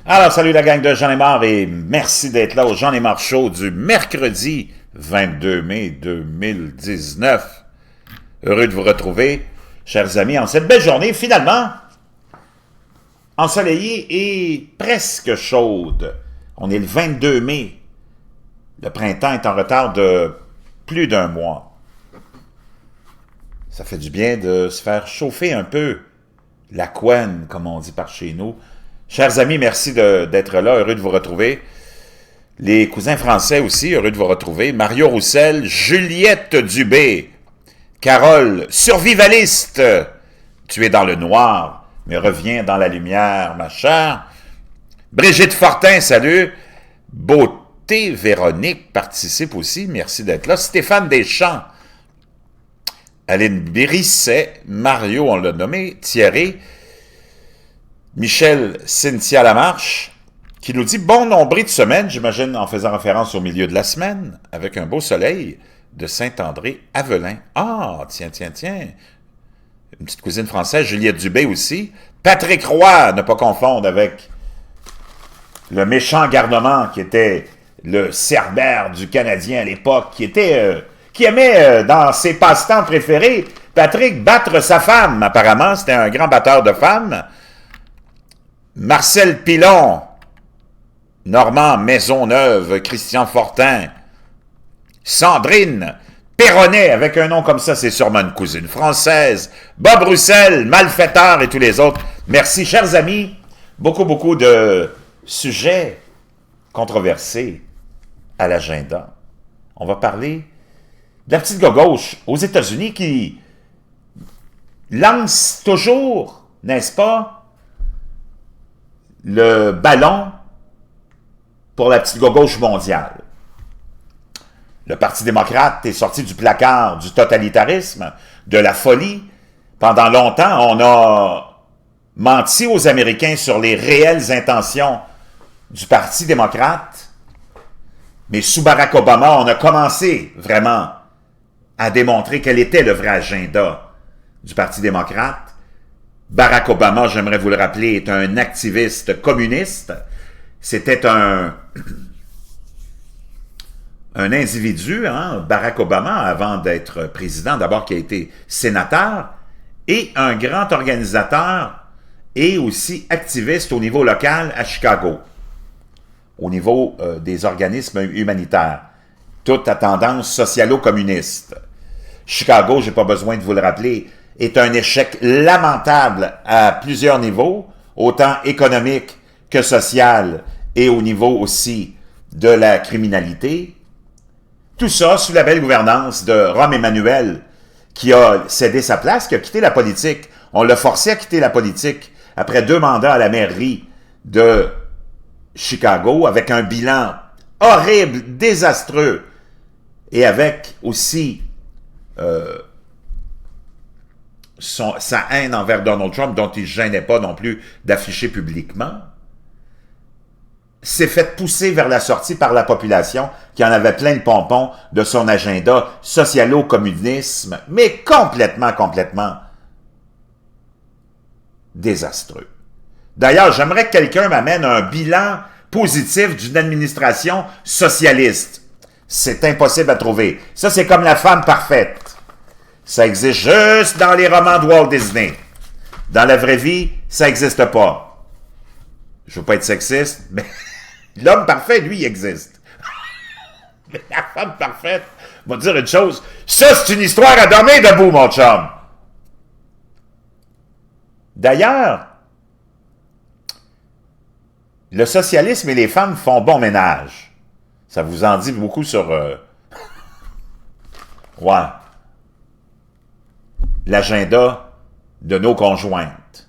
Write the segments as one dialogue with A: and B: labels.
A: Alors, salut la gang de J'en ai marre et merci d'être là au J'en ai marre show du mercredi 22 mai 2019. Heureux de vous retrouver, chers amis, en cette belle journée, finalement, ensoleillée et presque chaude. On est le 22 mai. Le printemps est en retard de plus d'un mois. Ça fait du bien de se faire chauffer un peu la couenne, comme on dit par chez nous. Chers amis, merci d'être là, heureux de vous retrouver. Les cousins français aussi, heureux de vous retrouver. Mario Roussel, Juliette Dubé, Carole, survivaliste, tu es dans le noir, mais reviens dans la lumière, ma chère. Brigitte Fortin, salut. Beauté Véronique participe aussi, merci d'être là. Stéphane Deschamps, Aline Brisset, Mario, on l'a nommé, Thierry, Michel Cynthia Lamarche, qui nous dit « Bon nombril de semaine », j'imagine en faisant référence au milieu de la semaine, avec un beau soleil de Saint-André-Avelin. Ah, tiens. Une petite cousine française, Juliette Dubé aussi. Patrick Roy, ne pas confondre avec le méchant garnement qui était le cerbère du Canadien à l'époque, qui aimait, dans ses passe-temps préférés, Patrick, battre sa femme. Apparemment, c'était un grand batteur de femmes. Marcel Pilon, Normand Maisonneuve, Christian Fortin, Sandrine Perronnet, avec un nom comme ça, c'est sûrement une cousine française, Bob Roussel, Malfaiteur et tous les autres. Merci, chers amis. Beaucoup de sujets controversés à l'agenda. On va parler de la petite gauche aux États-Unis qui lance toujours, n'est-ce pas, le ballon pour la petite gauche mondiale. Le Parti démocrate est sorti du placard du totalitarisme, de la folie. Pendant longtemps, on a menti aux Américains sur les réelles intentions du Parti démocrate. Mais sous Barack Obama, on a commencé vraiment à démontrer quel était le vrai agenda du Parti démocrate. Barack Obama, j'aimerais vous le rappeler, est un activiste communiste. C'était un individu, Barack Obama, avant d'être président, d'abord qui a été sénateur, et un grand organisateur et aussi activiste au niveau local à Chicago, au niveau des organismes humanitaires, tout à tendance socialo-communiste. Chicago, je n'ai pas besoin de vous le rappeler, est un échec lamentable à plusieurs niveaux, autant économique que social et au niveau aussi de la criminalité. Tout ça sous la belle gouvernance de Rahm Emanuel, qui a cédé sa place, qui a quitté la politique. On l'a forcé à quitter la politique après 2 mandats à la mairie de Chicago, avec un bilan horrible, désastreux, et avec aussi sa haine envers Donald Trump, dont il ne gênait pas non plus d'afficher publiquement, s'est fait pousser vers la sortie par la population qui en avait plein le pompon de son agenda socialo-communisme, mais complètement désastreux. D'ailleurs, j'aimerais que quelqu'un m'amène un bilan positif d'une administration socialiste. C'est impossible à trouver. Ça, c'est comme la femme parfaite. Ça existe juste dans les romans de Walt Disney. Dans la vraie vie, ça n'existe pas. Je ne veux pas être sexiste, mais l'homme parfait, lui, il existe. Mais la femme parfaite, on va dire une chose, ça, c'est une histoire à dormir debout, mon chum. D'ailleurs, le socialisme et les femmes font bon ménage. Ça vous en dit beaucoup sur... l'agenda de nos conjointes.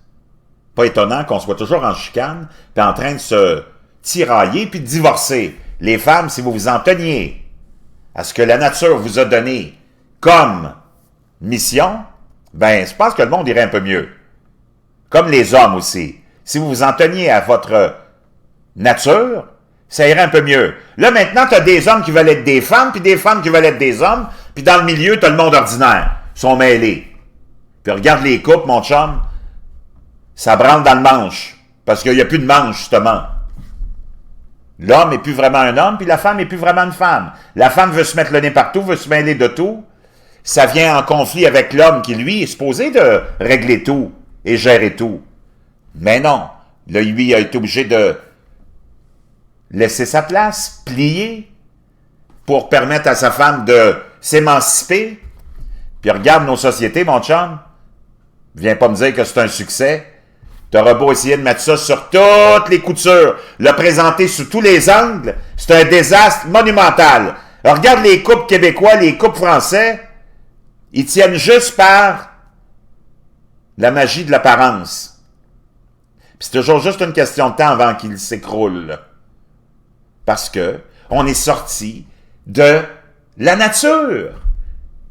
A: Pas étonnant qu'on soit toujours en chicane, puis en train de se tirailler, puis de divorcer. Les femmes, si vous vous en teniez à ce que la nature vous a donné comme mission, ben, je pense que le monde irait un peu mieux. Comme les hommes aussi. Si vous vous en teniez à votre nature, ça irait un peu mieux. Là, maintenant, tu as des hommes qui veulent être des femmes, puis des femmes qui veulent être des hommes, puis dans le milieu, tu as le monde ordinaire. Ils sont mêlés. Puis regarde les couples, mon chum, ça branle dans le manche. Parce qu'il n'y a plus de manche, justement. L'homme n'est plus vraiment un homme, puis la femme n'est plus vraiment une femme. La femme veut se mettre le nez partout, veut se mêler de tout. Ça vient en conflit avec l'homme qui, lui, est supposé de régler tout et gérer tout. Mais non. Là, lui, a été obligé de laisser sa place, plier, pour permettre à sa femme de s'émanciper. Puis regarde nos sociétés, mon chum. Viens pas me dire que c'est un succès. T'auras beau essayer de mettre ça sur toutes les coutures, le présenter sous tous les angles, c'est un désastre monumental. Alors, regarde les couples québécois, les couples français, ils tiennent juste par la magie de l'apparence. Puis c'est toujours juste une question de temps avant qu'ils s'écroulent. Parce que on est sorti de la nature,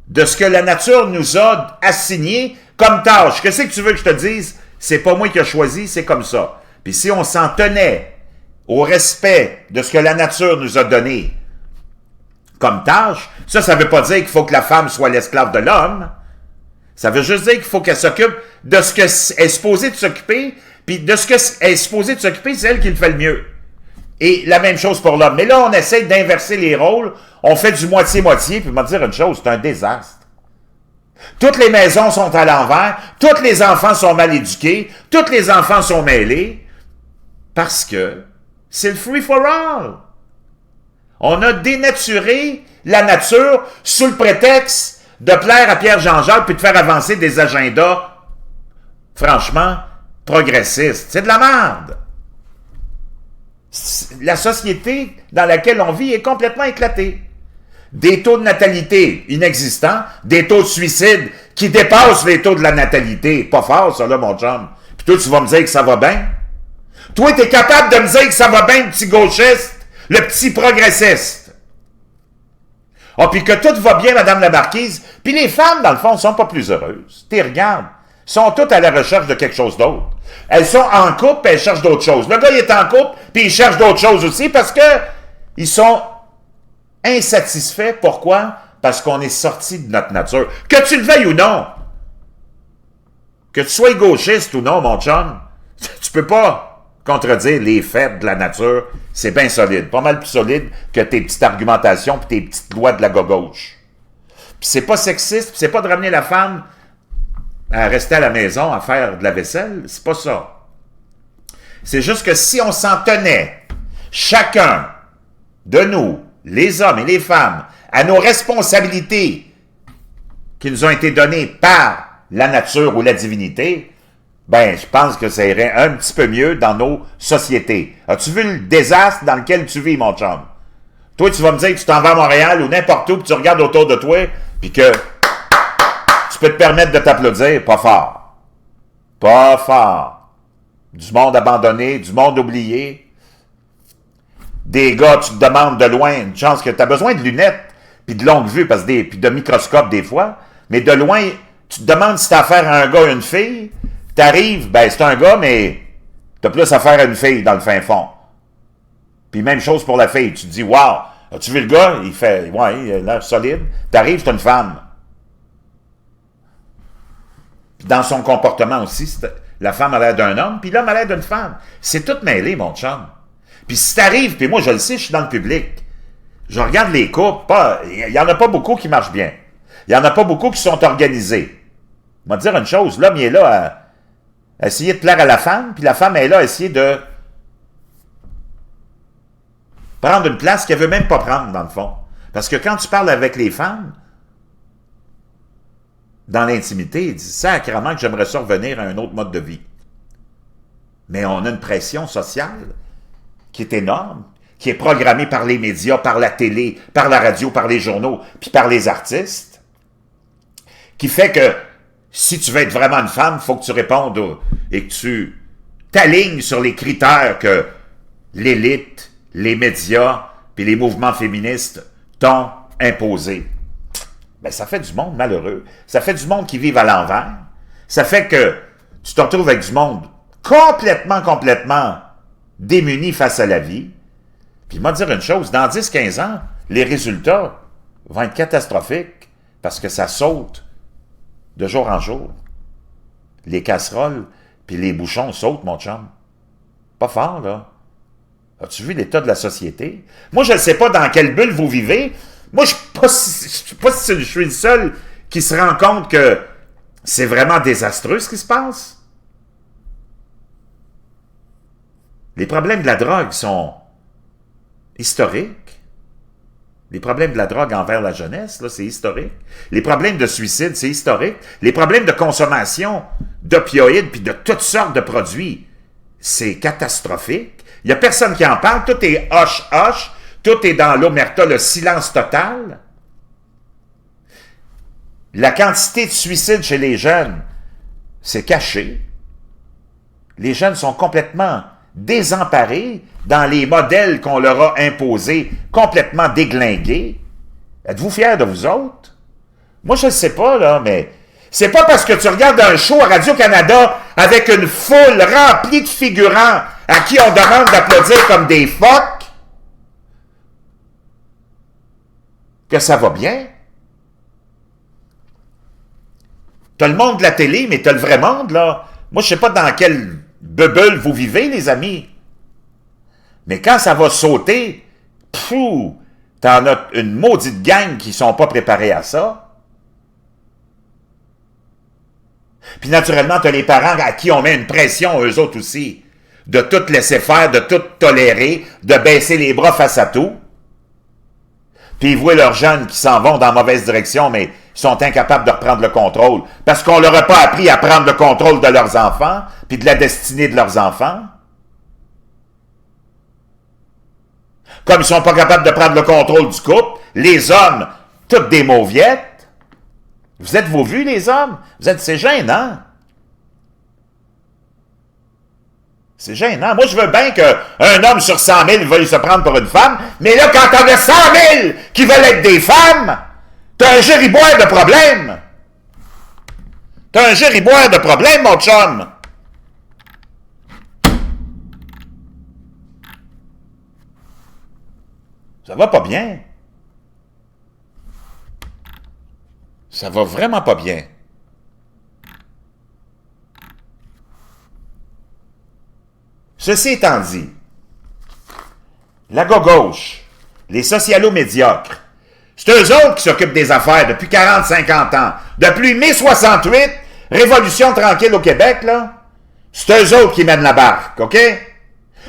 A: de ce que la nature nous a assigné comme tâche. Qu'est-ce que tu veux que je te dise? C'est pas moi qui ai choisi, c'est comme ça. Puis si on s'en tenait au respect de ce que la nature nous a donné comme tâche, ça veut pas dire qu'il faut que la femme soit l'esclave de l'homme. Ça veut juste dire qu'il faut qu'elle s'occupe de ce qu'elle est supposée de s'occuper, puis de ce qu'elle est supposée de s'occuper, c'est elle qui le fait le mieux. Et la même chose pour l'homme. Mais là, on essaie d'inverser les rôles, on fait du moitié-moitié, puis on va dire une chose, c'est un désastre. Toutes les maisons sont à l'envers, tous les enfants sont mal éduqués, tous les enfants sont mêlés, parce que c'est le free for all. On a dénaturé la nature sous le prétexte de plaire à Pierre-Jean-Jacques puis de faire avancer des agendas, franchement, progressistes. C'est de la merde. La société dans laquelle on vit est complètement éclatée. Des taux de natalité inexistants, des taux de suicide qui dépassent les taux de la natalité. Pas fort, ça, là, mon chum. Puis toi, tu vas me dire que ça va bien? Toi, t'es capable de me dire que ça va bien, le petit gauchiste, le petit progressiste. Ah, puis que tout va bien, Madame la Marquise. Puis les femmes, dans le fond, sont pas plus heureuses. T'es regardes, sont toutes à la recherche de quelque chose d'autre. Elles sont en couple, puis elles cherchent d'autres choses. Le gars, il est en couple, puis il cherche d'autres choses aussi, parce que ils sont insatisfaits. Pourquoi? Parce qu'on est sorti de notre nature. Que tu le veuilles ou non, que tu sois gauchiste ou non, mon chum, tu peux pas contredire les faits de la nature. C'est bien solide. Pas mal plus solide que tes petites argumentations et tes petites lois de la gauche. Puis c'est pas sexiste, puis c'est pas de ramener la femme à rester à la maison à faire de la vaisselle. C'est pas ça. C'est juste que si on s'en tenait, chacun de nous, les hommes et les femmes, à nos responsabilités qui nous ont été données par la nature ou la divinité, ben, je pense que ça irait un petit peu mieux dans nos sociétés. As-tu vu le désastre dans lequel tu vis, mon chum? Toi, tu vas me dire que tu t'en vas à Montréal ou n'importe où, puis tu regardes autour de toi, puis que tu peux te permettre de t'applaudir. Pas fort. Pas fort. Du monde abandonné, du monde oublié. Des gars, tu te demandes de loin, une chance que tu as besoin de lunettes, puis de longue vue, puis de microscope des fois, mais de loin, tu te demandes si tu as affaire à un gars ou une fille, t'arrives, ben c'est un gars, mais t'as plus affaire à une fille dans le fin fond. Puis même chose pour la fille, tu te dis, wow, as-tu vu le gars? Il fait, ouais, il a l'air solide. T'arrives, c'est une femme. Puis dans son comportement aussi, la femme a l'air d'un homme, puis l'homme a l'air d'une femme. C'est tout mêlé, mon chum. Puis si t'arrives, puis moi je le sais, je suis dans le public, je regarde les couples, il y en a pas beaucoup qui marchent bien. Il y en a pas beaucoup qui sont organisés. On va te dire une chose, l'homme il est là à essayer de plaire à la femme, puis la femme est là à essayer de prendre une place qu'elle veut même pas prendre, dans le fond. Parce que quand tu parles avec les femmes, dans l'intimité, ils disent sacrément que j'aimerais ça revenir à un autre mode de vie. Mais on a une pression sociale qui est énorme, qui est programmée par les médias, par la télé, par la radio, par les journaux, puis par les artistes, qui fait que si tu veux être vraiment une femme, il faut que tu répondes et que tu t'alignes sur les critères que l'élite, les médias, puis les mouvements féministes t'ont imposés. Ben, ça fait du monde malheureux. Ça fait du monde qui vit à l'envers. Ça fait que tu te retrouves avec du monde complètement démuni face à la vie. Puis, moi, dire une chose, dans 10-15 ans, les résultats vont être catastrophiques parce que ça saute de jour en jour. Les casseroles puis les bouchons sautent, mon chum. Pas fort, là. As-tu vu l'état de la société? Moi, je ne sais pas dans quelle bulle vous vivez. Moi, je ne sais pas si je suis le seul qui se rend compte que c'est vraiment désastreux ce qui se passe. Les problèmes de la drogue sont historiques. Les problèmes de la drogue envers la jeunesse, là, c'est historique. Les problèmes de suicide, c'est historique. Les problèmes de consommation d'opioïdes puis de toutes sortes de produits, c'est catastrophique. Il n'y a personne qui en parle. Tout est hush-hush. Tout est dans l'omerta, le silence total. La quantité de suicides chez les jeunes, c'est caché. Les jeunes sont complètement désemparés dans les modèles qu'on leur a imposés, complètement déglingués. Êtes-vous fiers de vous autres? Moi, je ne sais pas, là, mais c'est pas parce que tu regardes un show à Radio-Canada avec une foule remplie de figurants à qui on demande d'applaudir comme des phoques que ça va bien. T'as le monde de la télé, mais t'as le vrai monde, là. Moi, je sais pas dans quelle bulle vous vivez, les amis. Mais quand ça va sauter, t'en as une maudite gang qui sont pas préparés à ça. Puis naturellement, t'as les parents à qui on met une pression, eux autres aussi, de tout laisser faire, de tout tolérer, de baisser les bras face à tout. Puis ils voient leurs jeunes qui s'en vont dans la mauvaise direction, mais ils sont incapables de reprendre le contrôle, parce qu'on leur a pas appris à prendre le contrôle de leurs enfants, puis de la destinée de leurs enfants. Comme ils sont pas capables de prendre le contrôle du couple, les hommes, toutes des mauviettes. Vous êtes-vous vus, les hommes? C'est gênant. C'est gênant. Moi, je veux bien qu'un homme sur 100 000 veuille se prendre pour une femme, mais là, quand t'en as 100 000 qui veulent être des femmes, t'as un gériboire de problème. T'as un gériboire de problème, mon chum. Ça va pas bien. Ça va vraiment pas bien. Ceci étant dit, la gauche, les socialo-médiocres, c'est eux autres qui s'occupent des affaires depuis 40-50 ans. Depuis mai 68, Révolution tranquille au Québec, là, c'est eux autres qui mènent la barque, OK?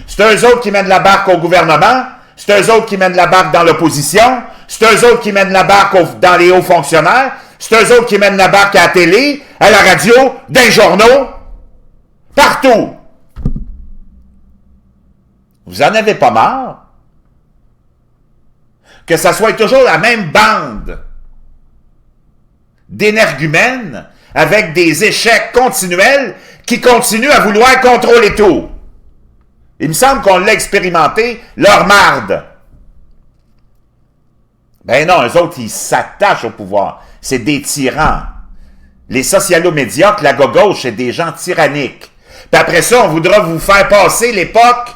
A: C'est eux autres qui mènent la barque au gouvernement, c'est eux autres qui mènent la barque dans l'opposition, c'est eux autres qui mènent la barque dans les hauts fonctionnaires, c'est eux autres qui mènent la barque à la télé, à la radio, dans les journaux, partout. Vous en avez pas marre? Que ça soit toujours la même bande d'énergumènes avec des échecs continuels qui continuent à vouloir contrôler tout. Il me semble qu'on l'a expérimenté, leur marde. Ben non, eux autres, ils s'attachent au pouvoir. C'est des tyrans. Les socialo-médiocres, la gauche, c'est des gens tyranniques. Puis après ça, on voudra vous faire passer l'époque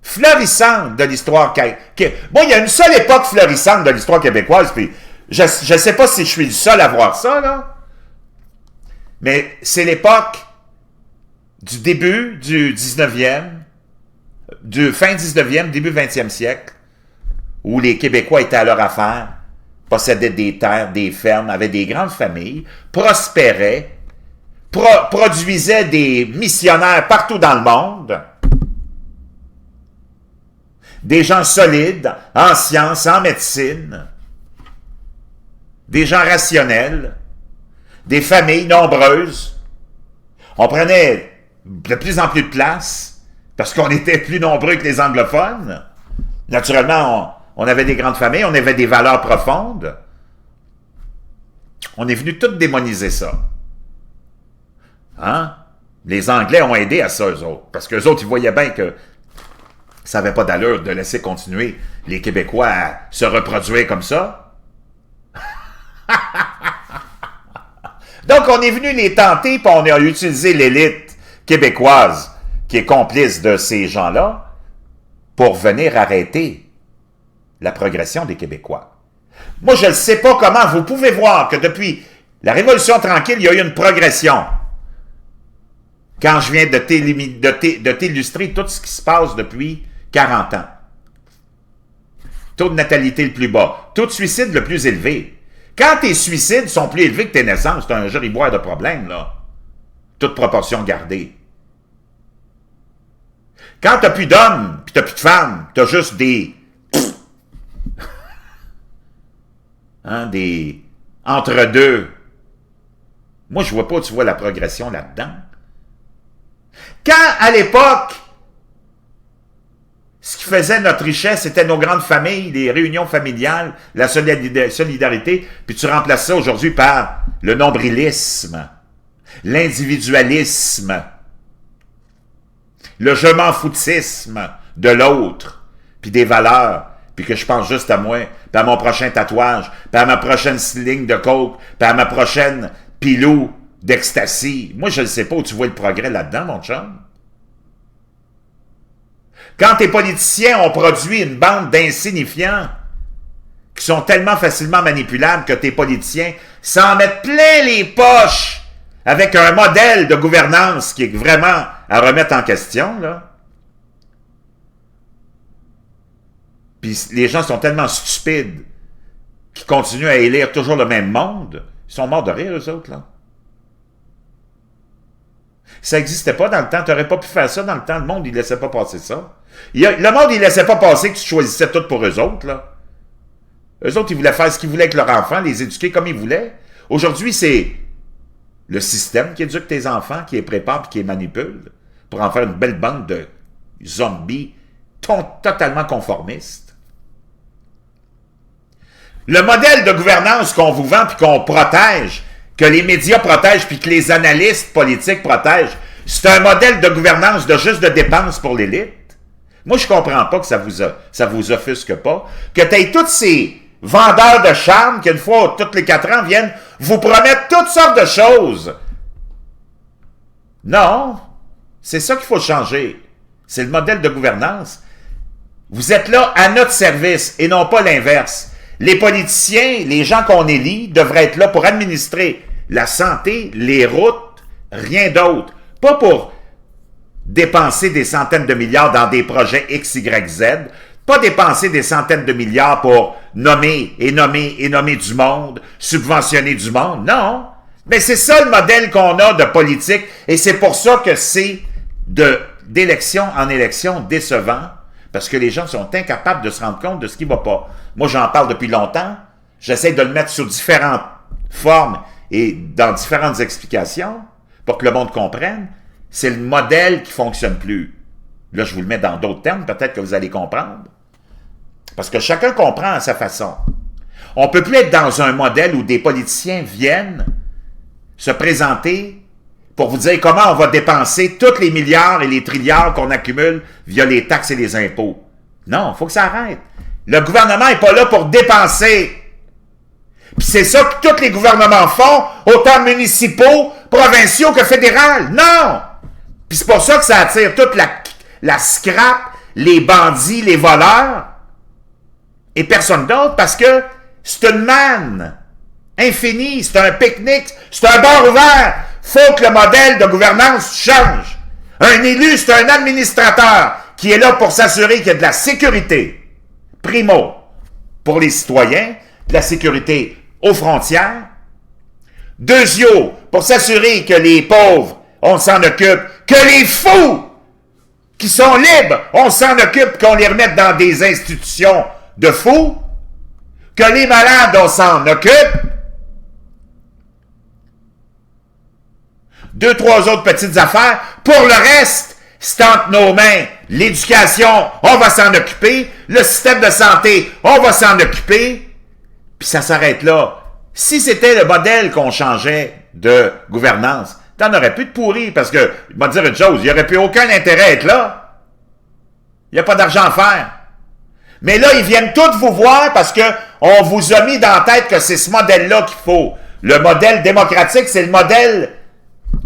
A: florissante de l'histoire. Bon, il y a une seule époque florissante de l'histoire québécoise, puis je ne sais pas si je suis le seul à voir ça, là, mais c'est l'époque du début du 19e, du fin 19e, début 20e siècle, où les Québécois étaient à leur affaire, possédaient des terres, des fermes, avaient des grandes familles, prospéraient, produisaient des missionnaires partout dans le monde, des gens solides, en sciences, en médecine, des gens rationnels, des familles nombreuses. On prenait de plus en plus de place, parce qu'on était plus nombreux que les anglophones. Naturellement, on avait des grandes familles, on avait des valeurs profondes. On est venu tout démoniser ça. Hein? Les Anglais ont aidé à ça, eux autres, parce qu'eux autres, ils voyaient bien que ça n'avait pas d'allure de laisser continuer les Québécois à se reproduire comme ça. Donc, on est venu les tenter, puis on a utilisé l'élite québécoise qui est complice de ces gens-là pour venir arrêter la progression des Québécois. Moi, je ne sais pas comment vous pouvez voir que depuis la Révolution tranquille, il y a eu une progression. quand je viens de t'illustrer tout ce qui se passe depuis 40 ans. Taux de natalité le plus bas, taux de suicide le plus élevé. Quand tes suicides sont plus élevés que tes naissances, c'est un gériboire de problème, là. Toute proportion gardée. Quand t'as plus d'hommes, puis t'as plus de femmes, t'as juste des... des entre-deux. Moi, je vois pas, tu vois la progression là-dedans. Quand, à l'époque, ce qui faisait notre richesse, c'était nos grandes familles, les réunions familiales, la solidarité, puis tu remplaces ça aujourd'hui par le nombrilisme, l'individualisme, le je m'en foutisme de l'autre, puis des valeurs, puis que je pense juste à moi, puis à mon prochain tatouage, puis à ma prochaine ligne de coke, puis à ma prochaine pilou d'ecstasy. Moi, je ne sais pas où tu vois le progrès là-dedans, mon chum. Quand tes politiciens ont produit une bande d'insignifiants qui sont tellement facilement manipulables que tes politiciens s'en mettent plein les poches avec un modèle de gouvernance qui est vraiment à remettre en question, là. Puis les gens sont tellement stupides qu'ils continuent à élire toujours le même monde. Ils sont morts de rire, eux autres, là. Ça n'existait pas dans le temps. Tu n'aurais pas pu faire ça dans le temps. Le monde, il ne laissait pas passer ça. Le monde, il ne laissait pas passer que tu choisissais tout pour eux autres, là. Eux autres, ils voulaient faire ce qu'ils voulaient avec leurs enfants, les éduquer comme ils voulaient. Aujourd'hui, c'est le système qui éduque tes enfants, qui les prépare et qui les manipule pour en faire une belle bande de zombies totalement conformistes. Le modèle de gouvernance qu'on vous vend puis qu'on protège, que les médias protègent puis que les analystes politiques protègent, c'est un modèle de gouvernance de juste de dépenses pour l'élite. Moi, je comprends pas que ça vous offusque pas, que tu aies tous ces vendeurs de charme qui, une fois tous les 4 ans, viennent vous promettre toutes sortes de choses. Non, c'est ça qu'il faut changer. C'est le modèle de gouvernance. Vous êtes là à notre service et non pas l'inverse. Les politiciens, les gens qu'on élit, devraient être là pour administrer la santé, les routes, rien d'autre. Pas pour dépenser des centaines de milliards dans des projets X, Y, Z, pas dépenser des centaines de milliards pour nommer du monde, subventionner du monde, non. Mais c'est ça le modèle qu'on a de politique et c'est pour ça que c'est d'élection en élection décevant parce que les gens sont incapables de se rendre compte de ce qui ne va pas. Moi, j'en parle depuis longtemps, j'essaie de le mettre sous différentes formes et dans différentes explications pour que le monde comprenne. C'est le modèle qui ne fonctionne plus. Là, je vous le mets dans d'autres termes, peut-être que vous allez comprendre. Parce que chacun comprend à sa façon. On ne peut plus être dans un modèle où des politiciens viennent se présenter pour vous dire comment on va dépenser tous les milliards et les trilliards qu'on accumule via les taxes et les impôts. Non, il faut que ça arrête. Le gouvernement n'est pas là pour dépenser. Puis c'est ça que tous les gouvernements font, autant municipaux, provinciaux que fédéraux. Non! Puis c'est pour ça que ça attire toute la scrap, les bandits, les voleurs, et personne d'autre, parce que c'est une manne infinie, c'est un pique-nique, c'est un bar ouvert. Faut que le modèle de gouvernance change. Un élu, c'est un administrateur qui est là pour s'assurer qu'il y a de la sécurité. Primo, pour les citoyens, de la sécurité aux frontières. Deuxio, pour s'assurer que les pauvres, on s'en occupe, que les fous qui sont libres, on s'en occupe, qu'on les remette dans des institutions de fous, que les malades, on s'en occupe. 2, 3 autres petites affaires. Pour le reste, c'est entre nos mains. L'éducation, on va s'en occuper. Le système de santé, on va s'en occuper. Puis ça s'arrête là. Si c'était le modèle qu'on changeait de gouvernance, t'en aurais plus de pourri, parce que, je vais te dire une chose, il n'y aurait plus aucun intérêt à être là. Il n'y a pas d'argent à faire. Mais là, ils viennent tous vous voir parce que on vous a mis dans la tête que c'est ce modèle-là qu'il faut. Le modèle démocratique, c'est le modèle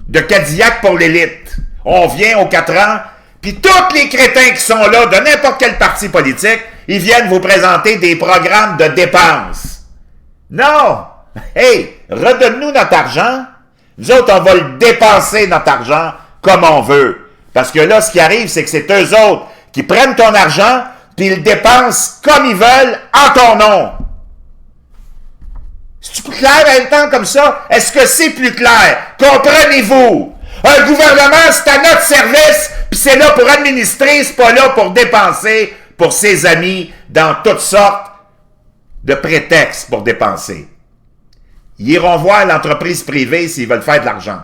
A: de Cadillac pour l'élite. On vient aux 4 ans, puis tous les crétins qui sont là, de n'importe quel parti politique, ils viennent vous présenter des programmes de dépenses. Non! Hey, redonne-nous notre argent. Nous autres, on va le dépenser, notre argent, comme on veut. Parce que là, ce qui arrive, c'est que c'est eux autres qui prennent ton argent, puis ils le dépensent comme ils veulent, en ton nom. C'est-tu plus clair en même temps comme ça? Est-ce que c'est plus clair? Comprenez-vous? Un gouvernement, c'est à notre service, puis c'est là pour administrer, c'est pas là pour dépenser pour ses amis dans toutes sortes de prétextes pour dépenser. Ils iront voir l'entreprise privée s'ils veulent faire de l'argent.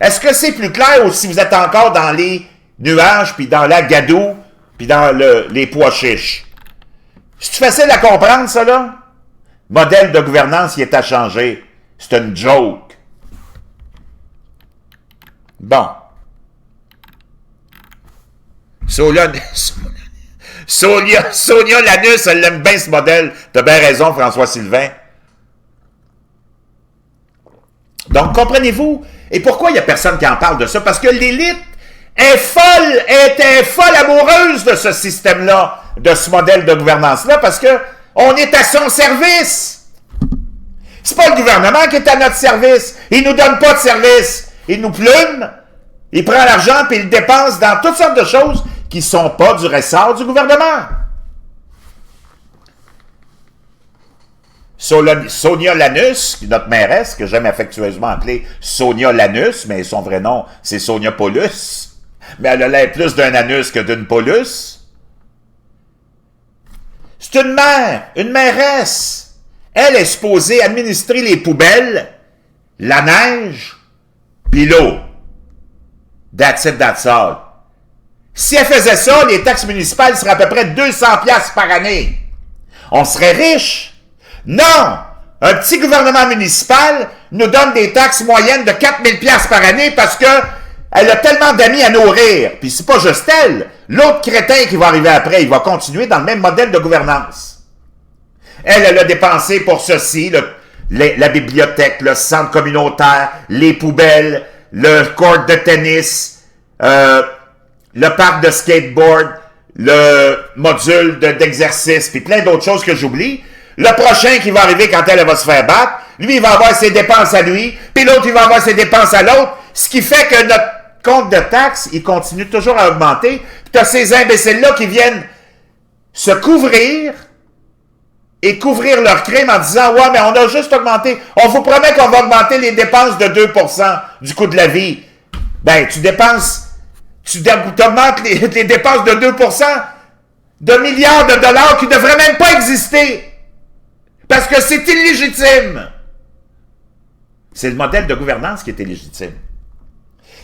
A: Est-ce que c'est plus clair ou si vous êtes encore dans les nuages, puis dans la gadoue, puis dans les pois chiches? C'est facile à comprendre, ça, là? Modèle de gouvernance, il est à changer. C'est une joke. Bon. Sonia Lanus, elle aime bien ce modèle. T'as bien raison, François Sylvain. Donc, comprenez-vous? Et pourquoi il n'y a personne qui en parle de ça? Parce que l'élite est folle, était folle amoureuse de ce système-là, de ce modèle de gouvernance-là, parce que on est à son service. C'est pas le gouvernement qui est à notre service. Il nous donne pas de service. Il nous plume, il prend l'argent puis il le dépense dans toutes sortes de choses qui sont pas du ressort du gouvernement. Sonia Lanus, notre mairesse, que j'aime affectueusement appeler Sonia Lanus, mais son vrai nom, c'est Sonia Paulus. Mais elle a l'air plus d'un anus que d'une Paulus. C'est une mairesse. Elle est supposée administrer les poubelles, la neige, puis l'eau. That's it, that's all. Si elle faisait ça, les taxes municipales seraient à peu près 200$ par année. On serait riche. Non! Un petit gouvernement municipal nous donne des taxes moyennes de 4000$ par année parce que elle a tellement d'amis à nourrir. Puis c'est pas juste elle. L'autre crétin qui va arriver après, il va continuer dans le même modèle de gouvernance. Elle a dépensé pour ceci, la bibliothèque, le centre communautaire, les poubelles, le court de tennis, le parc de skateboard, le module d'exercice, puis plein d'autres choses que j'oublie. Le prochain qui va arriver quand elle va se faire battre, lui, il va avoir ses dépenses à lui, puis l'autre, il va avoir ses dépenses à l'autre, ce qui fait que notre compte de taxes, il continue toujours à augmenter. Puis tu as ces imbéciles-là qui viennent se couvrir et couvrir leur crime en disant « Ouais, mais on a juste augmenté. On vous promet qu'on va augmenter les dépenses de 2% du coût de la vie. » Ben, tu augmentes les dépenses de 2% de milliards de dollars qui ne devraient même pas exister. Parce que c'est illégitime. C'est le modèle de gouvernance qui est illégitime.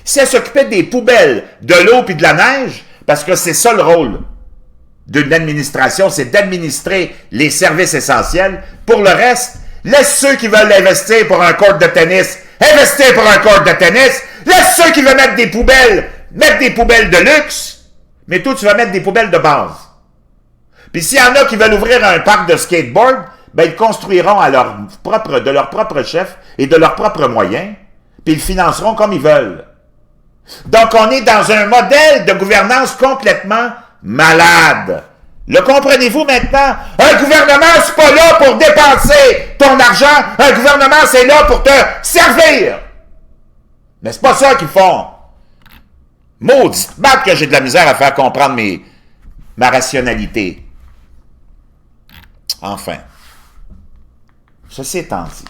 A: Si elle s'occupait des poubelles, de l'eau et de la neige, parce que c'est ça le rôle d'une administration, c'est d'administrer les services essentiels. Pour le reste, laisse ceux qui veulent investir pour un court de tennis, investir pour un court de tennis. Laisse ceux qui veulent mettre des poubelles de luxe, mais toi, tu vas mettre des poubelles de base. Puis s'il y en a qui veulent ouvrir un parc de skateboard, ben ils construiront de leur propre chef et de leurs propres moyens, puis ils financeront comme ils veulent. Donc, on est dans un modèle de gouvernance complètement malade. Le comprenez-vous maintenant? Un gouvernement, c'est pas là pour dépenser ton argent. Un gouvernement, c'est là pour te servir. Mais c'est pas ça qu'ils font. Maudite batte que j'ai de la misère à faire comprendre ma rationalité. Enfin. Ceci étant dit,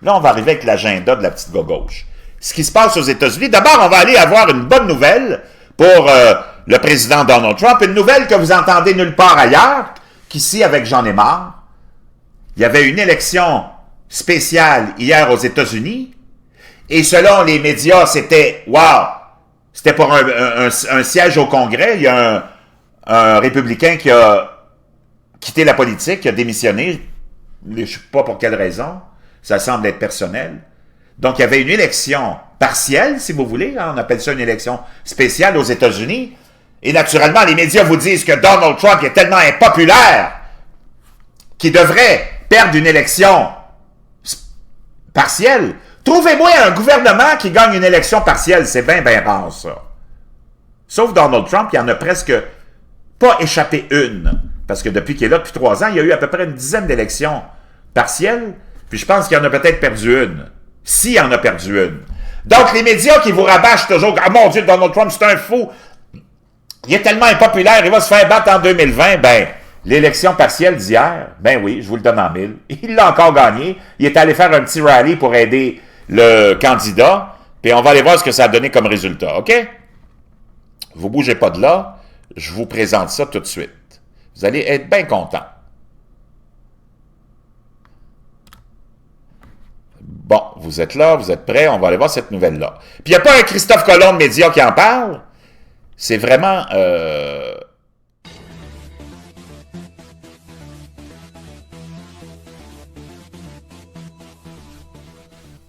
A: là, on va arriver avec l'agenda de la petite gauche. Ce qui se passe aux États-Unis, d'abord, on va aller avoir une bonne nouvelle pour le président Donald Trump, une nouvelle que vous entendez nulle part ailleurs qu'ici avec J'en ai marre. Il y avait une élection spéciale hier aux États-Unis, et selon les médias, c'était, wow, c'était pour un siège au Congrès. Il y a un républicain qui a quitté la politique, qui a démissionné. Je ne sais pas pour quelle raison. Ça semble être personnel. Donc, il y avait une élection partielle, si vous voulez. Hein, on appelle ça une élection spéciale aux États-Unis. Et naturellement, les médias vous disent que Donald Trump est tellement impopulaire qu'il devrait perdre une élection partielle. Trouvez-moi un gouvernement qui gagne une élection partielle. C'est bien, bien rare, ça. Sauf Donald Trump, il en a presque pas échappé une. Parce que depuis qu'il est là, depuis 3 ans, il y a eu à peu près une dizaine d'élections partielles. Puis je pense qu'il en a peut-être perdu une. S'il en a perdu une. Donc, les médias qui vous rabâchent toujours, « Ah mon Dieu, Donald Trump, c'est un fou. Il est tellement impopulaire, il va se faire battre en 2020. » Ben, l'élection partielle d'hier, ben oui, je vous le donne en mille. Il l'a encore gagné. Il est allé faire un petit rallye pour aider le candidat. Puis on va aller voir ce que ça a donné comme résultat, OK? Vous bougez pas de là. Je vous présente ça tout de suite. Vous allez être bien content. Bon, vous êtes là, vous êtes prêts, on va aller voir cette nouvelle-là. Puis il n'y a pas un Christophe Colomb de médias qui en parle. C'est vraiment...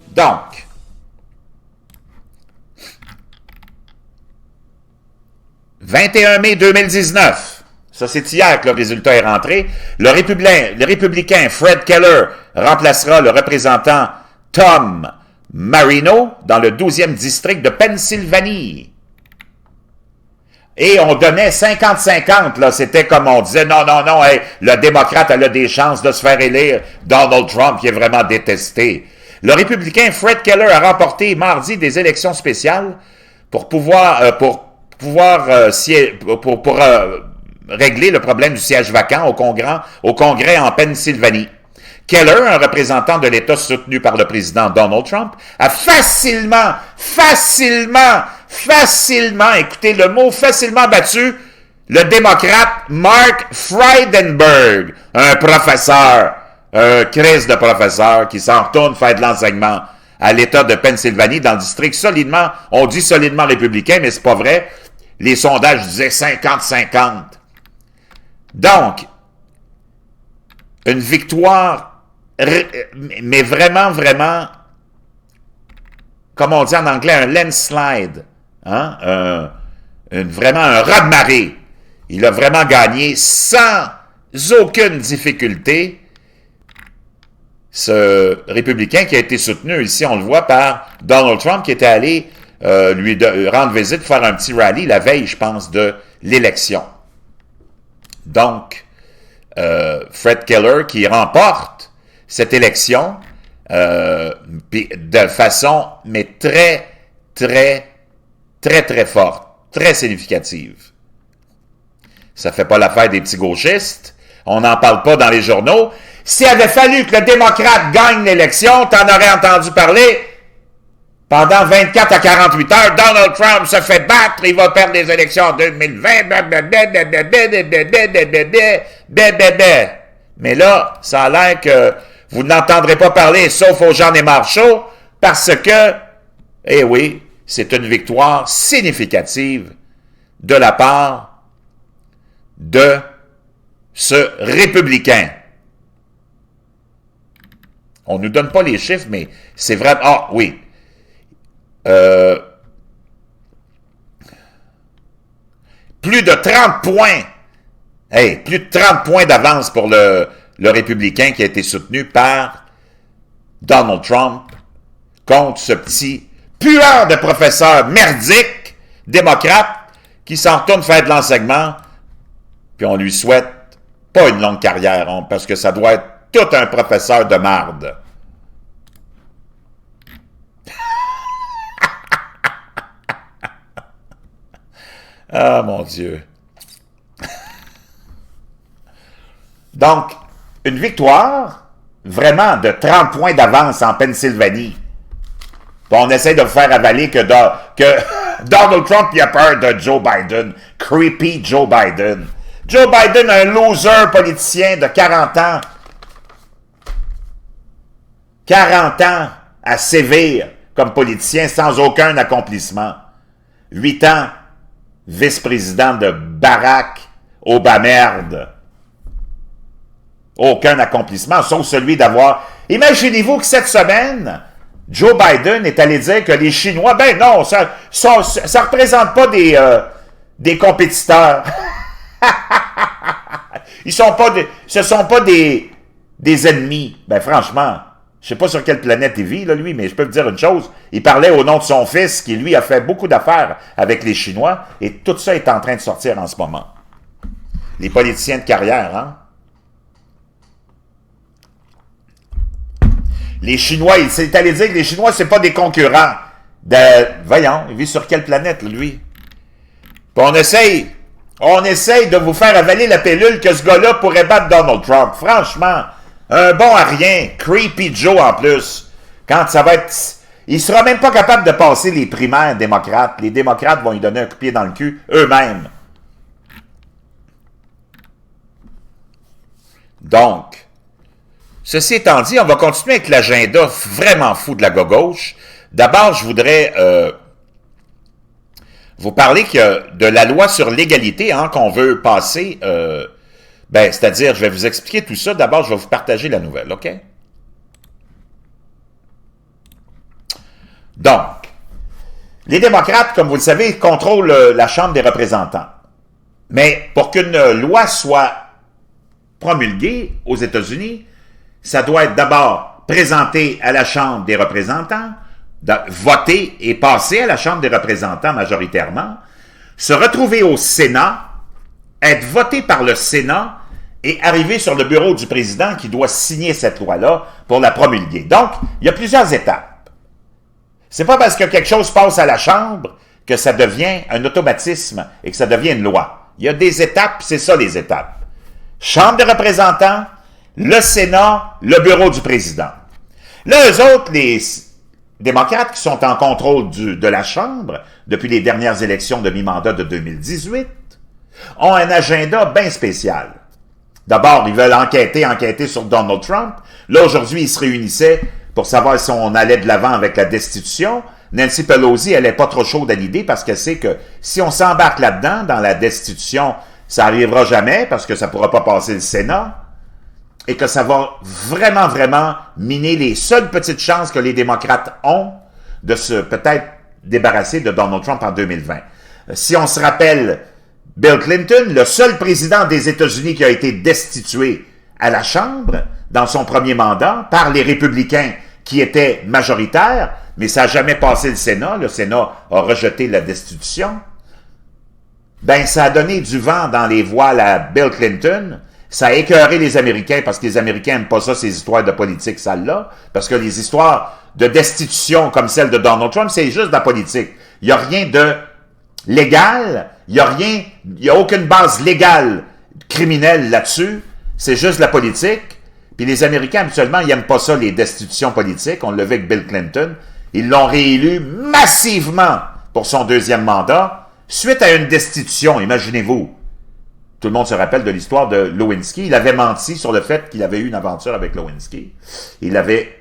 A: Donc, « 21 mai 2019 », ça c'est hier que le résultat est rentré, le républicain Fred Keller remplacera le représentant Tom Marino dans le 12e district de Pennsylvanie. Et on donnait 50-50, là, c'était comme on disait, non, hey, le démocrate elle a des chances de se faire élire, Donald Trump qui est vraiment détesté. Le républicain Fred Keller a remporté mardi des élections spéciales pour régler le problème du siège vacant au Congrès en Pennsylvanie. Keller, un représentant de l'État soutenu par le président Donald Trump, a facilement, écoutez le mot, facilement battu le démocrate Mark Frydenberg, un professeur, un crise de professeur qui s'en retourne faire de l'enseignement à l'État de Pennsylvanie, dans le district solidement, on dit solidement républicain, mais c'est pas vrai. Les sondages disaient 50-50. Donc, une victoire, mais vraiment, comme on dit en anglais, un landslide, hein? Vraiment un raz-de-marée. Il a vraiment gagné sans aucune difficulté. Ce républicain qui a été soutenu ici, on le voit, par Donald Trump, qui était allé lui rendre visite, faire un petit rallye la veille, je pense, de l'élection. Donc, Fred Keller qui remporte cette élection de façon, mais très forte, très significative. Ça fait pas l'affaire des petits gauchistes. On n'en parle pas dans les journaux. S'il avait fallu que le démocrate gagne l'élection, t'en aurais entendu parler pendant 24 à 48 heures. Donald Trump se fait battre, il va perdre les élections en 2020. Mais là, ça a l'air que vous n'entendrez pas parler, sauf aux gens des marchaux, parce que, eh oui, c'est une victoire significative de la part de ce républicain. On ne nous donne pas les chiffres, mais c'est vrai. Ah, oui. Plus de 30 points. Hey, plus de 30 points d'avance pour le républicain qui a été soutenu par Donald Trump contre ce petit puant de professeur merdique, démocrate, qui s'en retourne faire de l'enseignement, puis on lui souhaite pas une longue carrière, parce que ça doit être tout un professeur de marde. Ah, mon Dieu. Donc, une victoire, vraiment, de 30 points d'avance en Pennsylvanie. Puis on essaie de faire avaler que Donald Trump, il a peur de Joe Biden. Creepy Joe Biden. Joe Biden, un loser politicien de 40 ans. 40 ans à sévir comme politicien sans aucun accomplissement. 8 ans vice-président de Barack Obamerde. Aucun accomplissement, sauf celui d'avoir... Imaginez-vous que cette semaine, Joe Biden est allé dire que les Chinois, ben non, ça représente pas des compétiteurs. Ce sont pas des ennemis. Ben franchement, je sais pas sur quelle planète il vit, là, lui, mais je peux vous dire une chose. Il parlait au nom de son fils, qui, lui, a fait beaucoup d'affaires avec les Chinois, et tout ça est en train de sortir en ce moment. Les politiciens de carrière, hein? Les Chinois, il s'est allé dire que les Chinois, c'est pas des concurrents. Voyons, il vit sur quelle planète, lui? Puis on essaye de vous faire avaler la pilule que ce gars-là pourrait battre Donald Trump. Franchement, un bon à rien, Creepy Joe en plus. Quand ça va être... Il sera même pas capable de passer les primaires démocrates. Les démocrates vont lui donner un coup de pied dans le cul eux-mêmes. Donc, ceci étant dit, on va continuer avec l'agenda vraiment fou de la gauche. D'abord, je voudrais vous parler de la loi sur l'égalité qu'on veut passer. C'est-à-dire, je vais vous expliquer tout ça. D'abord, je vais vous partager la nouvelle, OK? Donc, les démocrates, comme vous le savez, contrôlent la Chambre des représentants. Mais pour qu'une loi soit promulguée aux États-Unis, ça doit être d'abord présenté à la Chambre des représentants, voté et passé à la Chambre des représentants majoritairement, se retrouver au Sénat, être voté par le Sénat et arriver sur le bureau du président qui doit signer cette loi-là pour la promulguer. Donc, il y a plusieurs étapes. C'est pas parce que quelque chose passe à la Chambre que ça devient un automatisme et que ça devient une loi. Il y a des étapes, c'est ça les étapes. Chambre des représentants, le Sénat, le bureau du président. Là, eux autres, les démocrates qui sont en contrôle de la Chambre depuis les dernières élections de mi-mandat de 2018 ont un agenda bien spécial. D'abord, ils veulent enquêter sur Donald Trump. Là, aujourd'hui, ils se réunissaient pour savoir si on allait de l'avant avec la destitution. Nancy Pelosi, elle n'est pas trop chaude à l'idée parce qu'elle sait que si on s'embarque là-dedans, dans la destitution, ça n'arrivera jamais parce que ça ne pourra pas passer le Sénat et que ça va vraiment, vraiment miner les seules petites chances que les démocrates ont de se peut-être débarrasser de Donald Trump en 2020. Si on se rappelle, Bill Clinton, le seul président des États-Unis qui a été destitué à la Chambre dans son premier mandat par les républicains qui étaient majoritaires, mais ça n'a jamais passé le Sénat. Le Sénat a rejeté la destitution. Ben, ça a donné du vent dans les voiles à Bill Clinton. Ça a écœuré les Américains parce que les Américains n'aiment pas ça, ces histoires de politique sales-là. Parce que les histoires de destitution comme celle de Donald Trump, c'est juste de la politique. Il n'y a rien de légal, il n'y a aucune base légale criminelle là-dessus. C'est juste la politique. Puis les Américains, habituellement, ils n'aiment pas ça, les destitutions politiques. On l'a vu avec Bill Clinton. Ils l'ont réélu massivement pour son deuxième mandat, suite à une destitution, imaginez-vous. Tout le monde se rappelle de l'histoire de Lewinsky. Il avait menti sur le fait qu'il avait eu une aventure avec Lewinsky. Il avait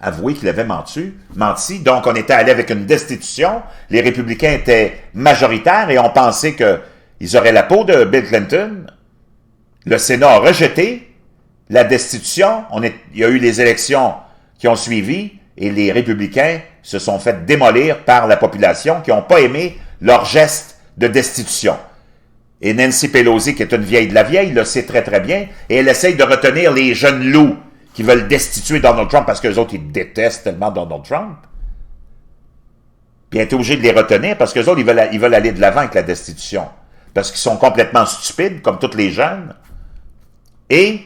A: avoué qu'il avait menti. Donc, on était allé avec une destitution. Les républicains étaient majoritaires et on pensait qu'ils auraient la peau de Bill Clinton. Le Sénat a rejeté la destitution. Il y a eu les élections qui ont suivi et les républicains se sont fait démolir par la population qui n'ont pas aimé leur geste de destitution. Et Nancy Pelosi, qui est une vieille de la vieille, le sait très très bien, et elle essaye de retenir les jeunes loups qui veulent destituer Donald Trump parce qu'eux autres, ils détestent tellement Donald Trump. Puis elle est obligée de les retenir parce qu'eux autres, ils veulent aller de l'avant avec la destitution. Parce qu'ils sont complètement stupides, comme tous les jeunes. Et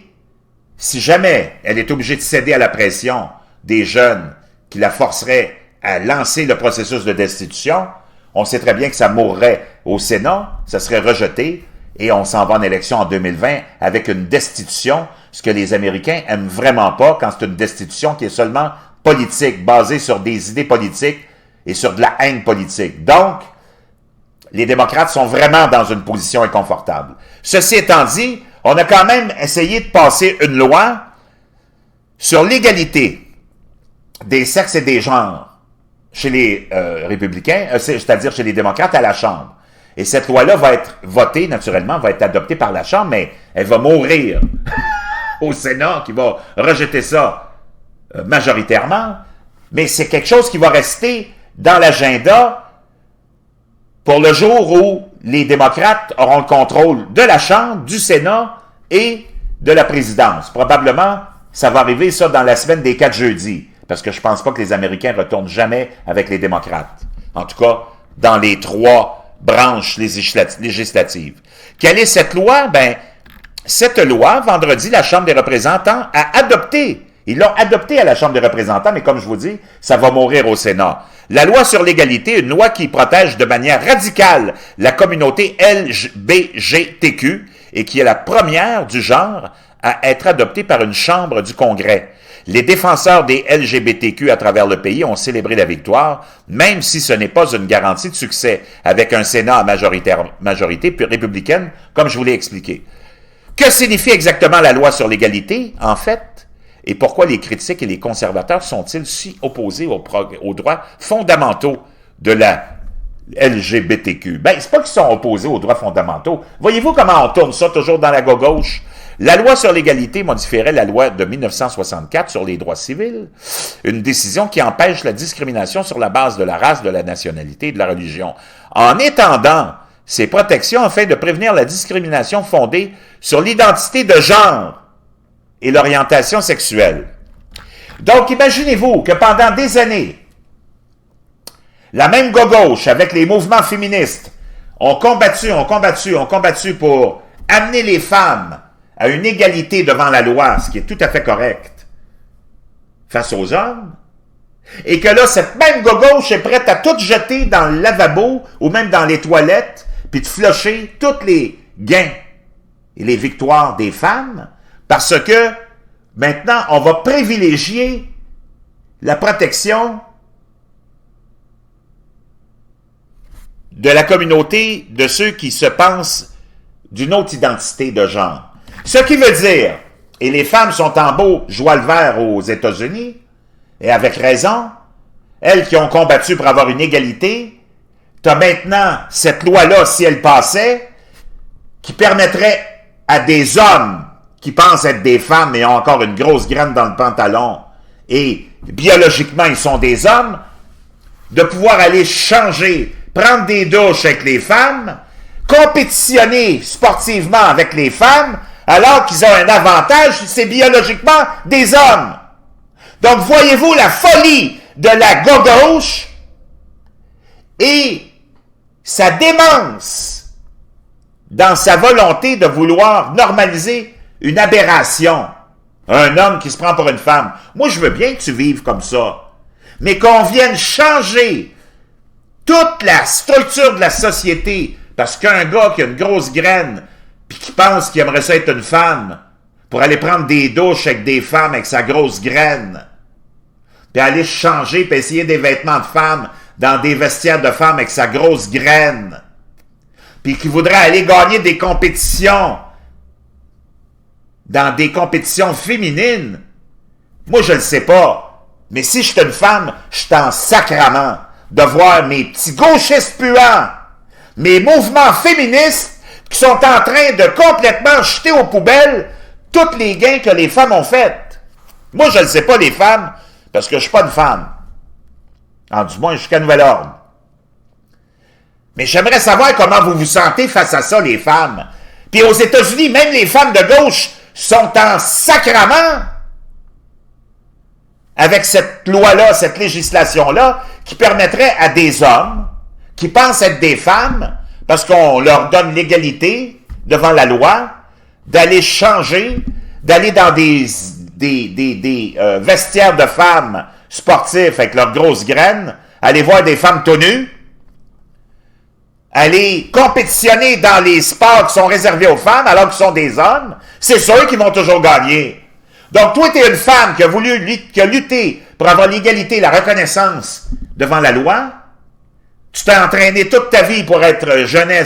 A: si jamais elle est obligée de céder à la pression des jeunes qui la forceraient à lancer le processus de destitution, on sait très bien que ça mourrait au Sénat, ça serait rejeté, et on s'en va en élection en 2020 avec une destitution, ce que les Américains aiment vraiment pas quand c'est une destitution qui est seulement politique, basée sur des idées politiques et sur de la haine politique. Donc, les démocrates sont vraiment dans une position inconfortable. Ceci étant dit, on a quand même essayé de passer une loi sur l'égalité des sexes et des genres chez les républicains, c'est-à-dire chez les démocrates à la Chambre. Et cette loi-là va être votée, naturellement, va être adoptée par la Chambre, mais elle va mourir au Sénat, qui va rejeter ça majoritairement. Mais c'est quelque chose qui va rester dans l'agenda pour le jour où les démocrates auront le contrôle de la Chambre, du Sénat et de la présidence. Probablement, ça va arriver, ça, dans la semaine des 4 jeudis. Parce que je pense pas que les Américains retournent jamais avec les démocrates. En tout cas, dans les 3 branches législatives. Quelle est cette loi? Ben, cette loi, vendredi, la Chambre des représentants a adopté Ils l'ont adopté à la Chambre des représentants, mais comme je vous dis, ça va mourir au Sénat. La loi sur l'égalité, une loi qui protège de manière radicale la communauté LGBTQ et qui est la première du genre à être adoptée par une Chambre du Congrès. Les défenseurs des LGBTQ à travers le pays ont célébré la victoire, même si ce n'est pas une garantie de succès, avec un Sénat à majorité républicaine, comme je vous l'ai expliqué. Que signifie exactement la loi sur l'égalité, en fait? Et pourquoi les critiques et les conservateurs sont-ils si opposés aux droits fondamentaux de la LGBTQ? Ben, c'est pas qu'ils sont opposés aux droits fondamentaux. Voyez-vous comment on tourne ça toujours dans la gauche? La loi sur l'égalité modifierait la loi de 1964 sur les droits civils, une décision qui empêche la discrimination sur la base de la race, de la nationalité et de la religion, en étendant ces protections afin de prévenir la discrimination fondée sur l'identité de genre et l'orientation sexuelle. Donc, imaginez-vous que pendant des années, la même gauche, avec les mouvements féministes, ont combattu pour amener les femmes à une égalité devant la loi, ce qui est tout à fait correct, face aux hommes, et que là, cette même gauche est prête à tout jeter dans le lavabo ou même dans les toilettes, puis de flusher tous les gains et les victoires des femmes, parce que maintenant, on va privilégier la protection de la communauté de ceux qui se pensent d'une autre identité de genre. Ce qui veut dire, et les femmes sont en beau joie le vert aux États-Unis, et avec raison, elles qui ont combattu pour avoir une égalité, tu as maintenant cette loi-là, si elle passait, qui permettrait à des hommes qui pensent être des femmes mais ont encore une grosse graine dans le pantalon, et biologiquement ils sont des hommes, de pouvoir aller changer, prendre des douches avec les femmes, compétitionner sportivement avec les femmes, alors qu'ils ont un avantage, c'est biologiquement des hommes. Donc, voyez-vous la folie de la gauche et sa démence dans sa volonté de vouloir normaliser une aberration. Un homme qui se prend pour une femme. Moi, je veux bien que tu vives comme ça, mais qu'on vienne changer toute la structure de la société, parce qu'un gars qui a une grosse graine puis qui pense qu'il aimerait ça être une femme, pour aller prendre des douches avec des femmes avec sa grosse graine, puis aller changer, puis essayer des vêtements de femmes dans des vestiaires de femmes avec sa grosse graine, puis qui voudrait aller gagner des compétitions, dans des compétitions féminines, moi je le sais pas, mais si je suis une femme, je suis en sacrament de voir mes petits gauchistes puants, mes mouvements féministes, qui sont en train de complètement jeter aux poubelles tous les gains que les femmes ont faits. Moi, je ne le sais pas, les femmes, parce que je ne suis pas une femme. Du moins, jusqu'à nouvel ordre. Mais j'aimerais savoir comment vous vous sentez face à ça, les femmes. Puis aux États-Unis, même les femmes de gauche sont en sacrament avec cette loi-là, cette législation-là, qui permettrait à des hommes qui pensent être des femmes, parce qu'on leur donne l'égalité devant la loi, d'aller changer, d'aller dans des vestiaires de femmes sportifs avec leurs grosses graines, aller voir des femmes tout nues, aller compétitionner dans les sports qui sont réservés aux femmes alors qu'ils sont des hommes, c'est sûr qu'ils vont toujours gagner. Donc, toi, tu es une femme qui a lutté pour avoir l'égalité, la reconnaissance devant la loi. Tu t'es entraîné toute ta vie pour être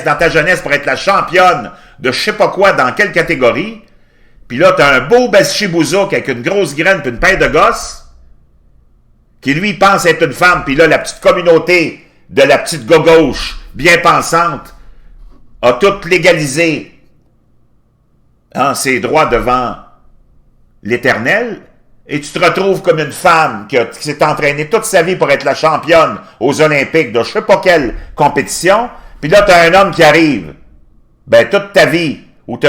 A: dans ta jeunesse, pour être la championne de je sais pas quoi, dans quelle catégorie. Puis là, tu as un beau Belchibouzouk avec une grosse graine puis une paire de gosses, qui lui pense être une femme, puis là, la petite communauté de la petite gauche bien pensante a tout légalisé ses droits devant l'Éternel. Et tu te retrouves comme une femme qui s'est entraînée toute sa vie pour être la championne aux Olympiques de je sais pas quelle compétition, puis là, tu as un homme qui arrive. Ben, toute ta vie, où tu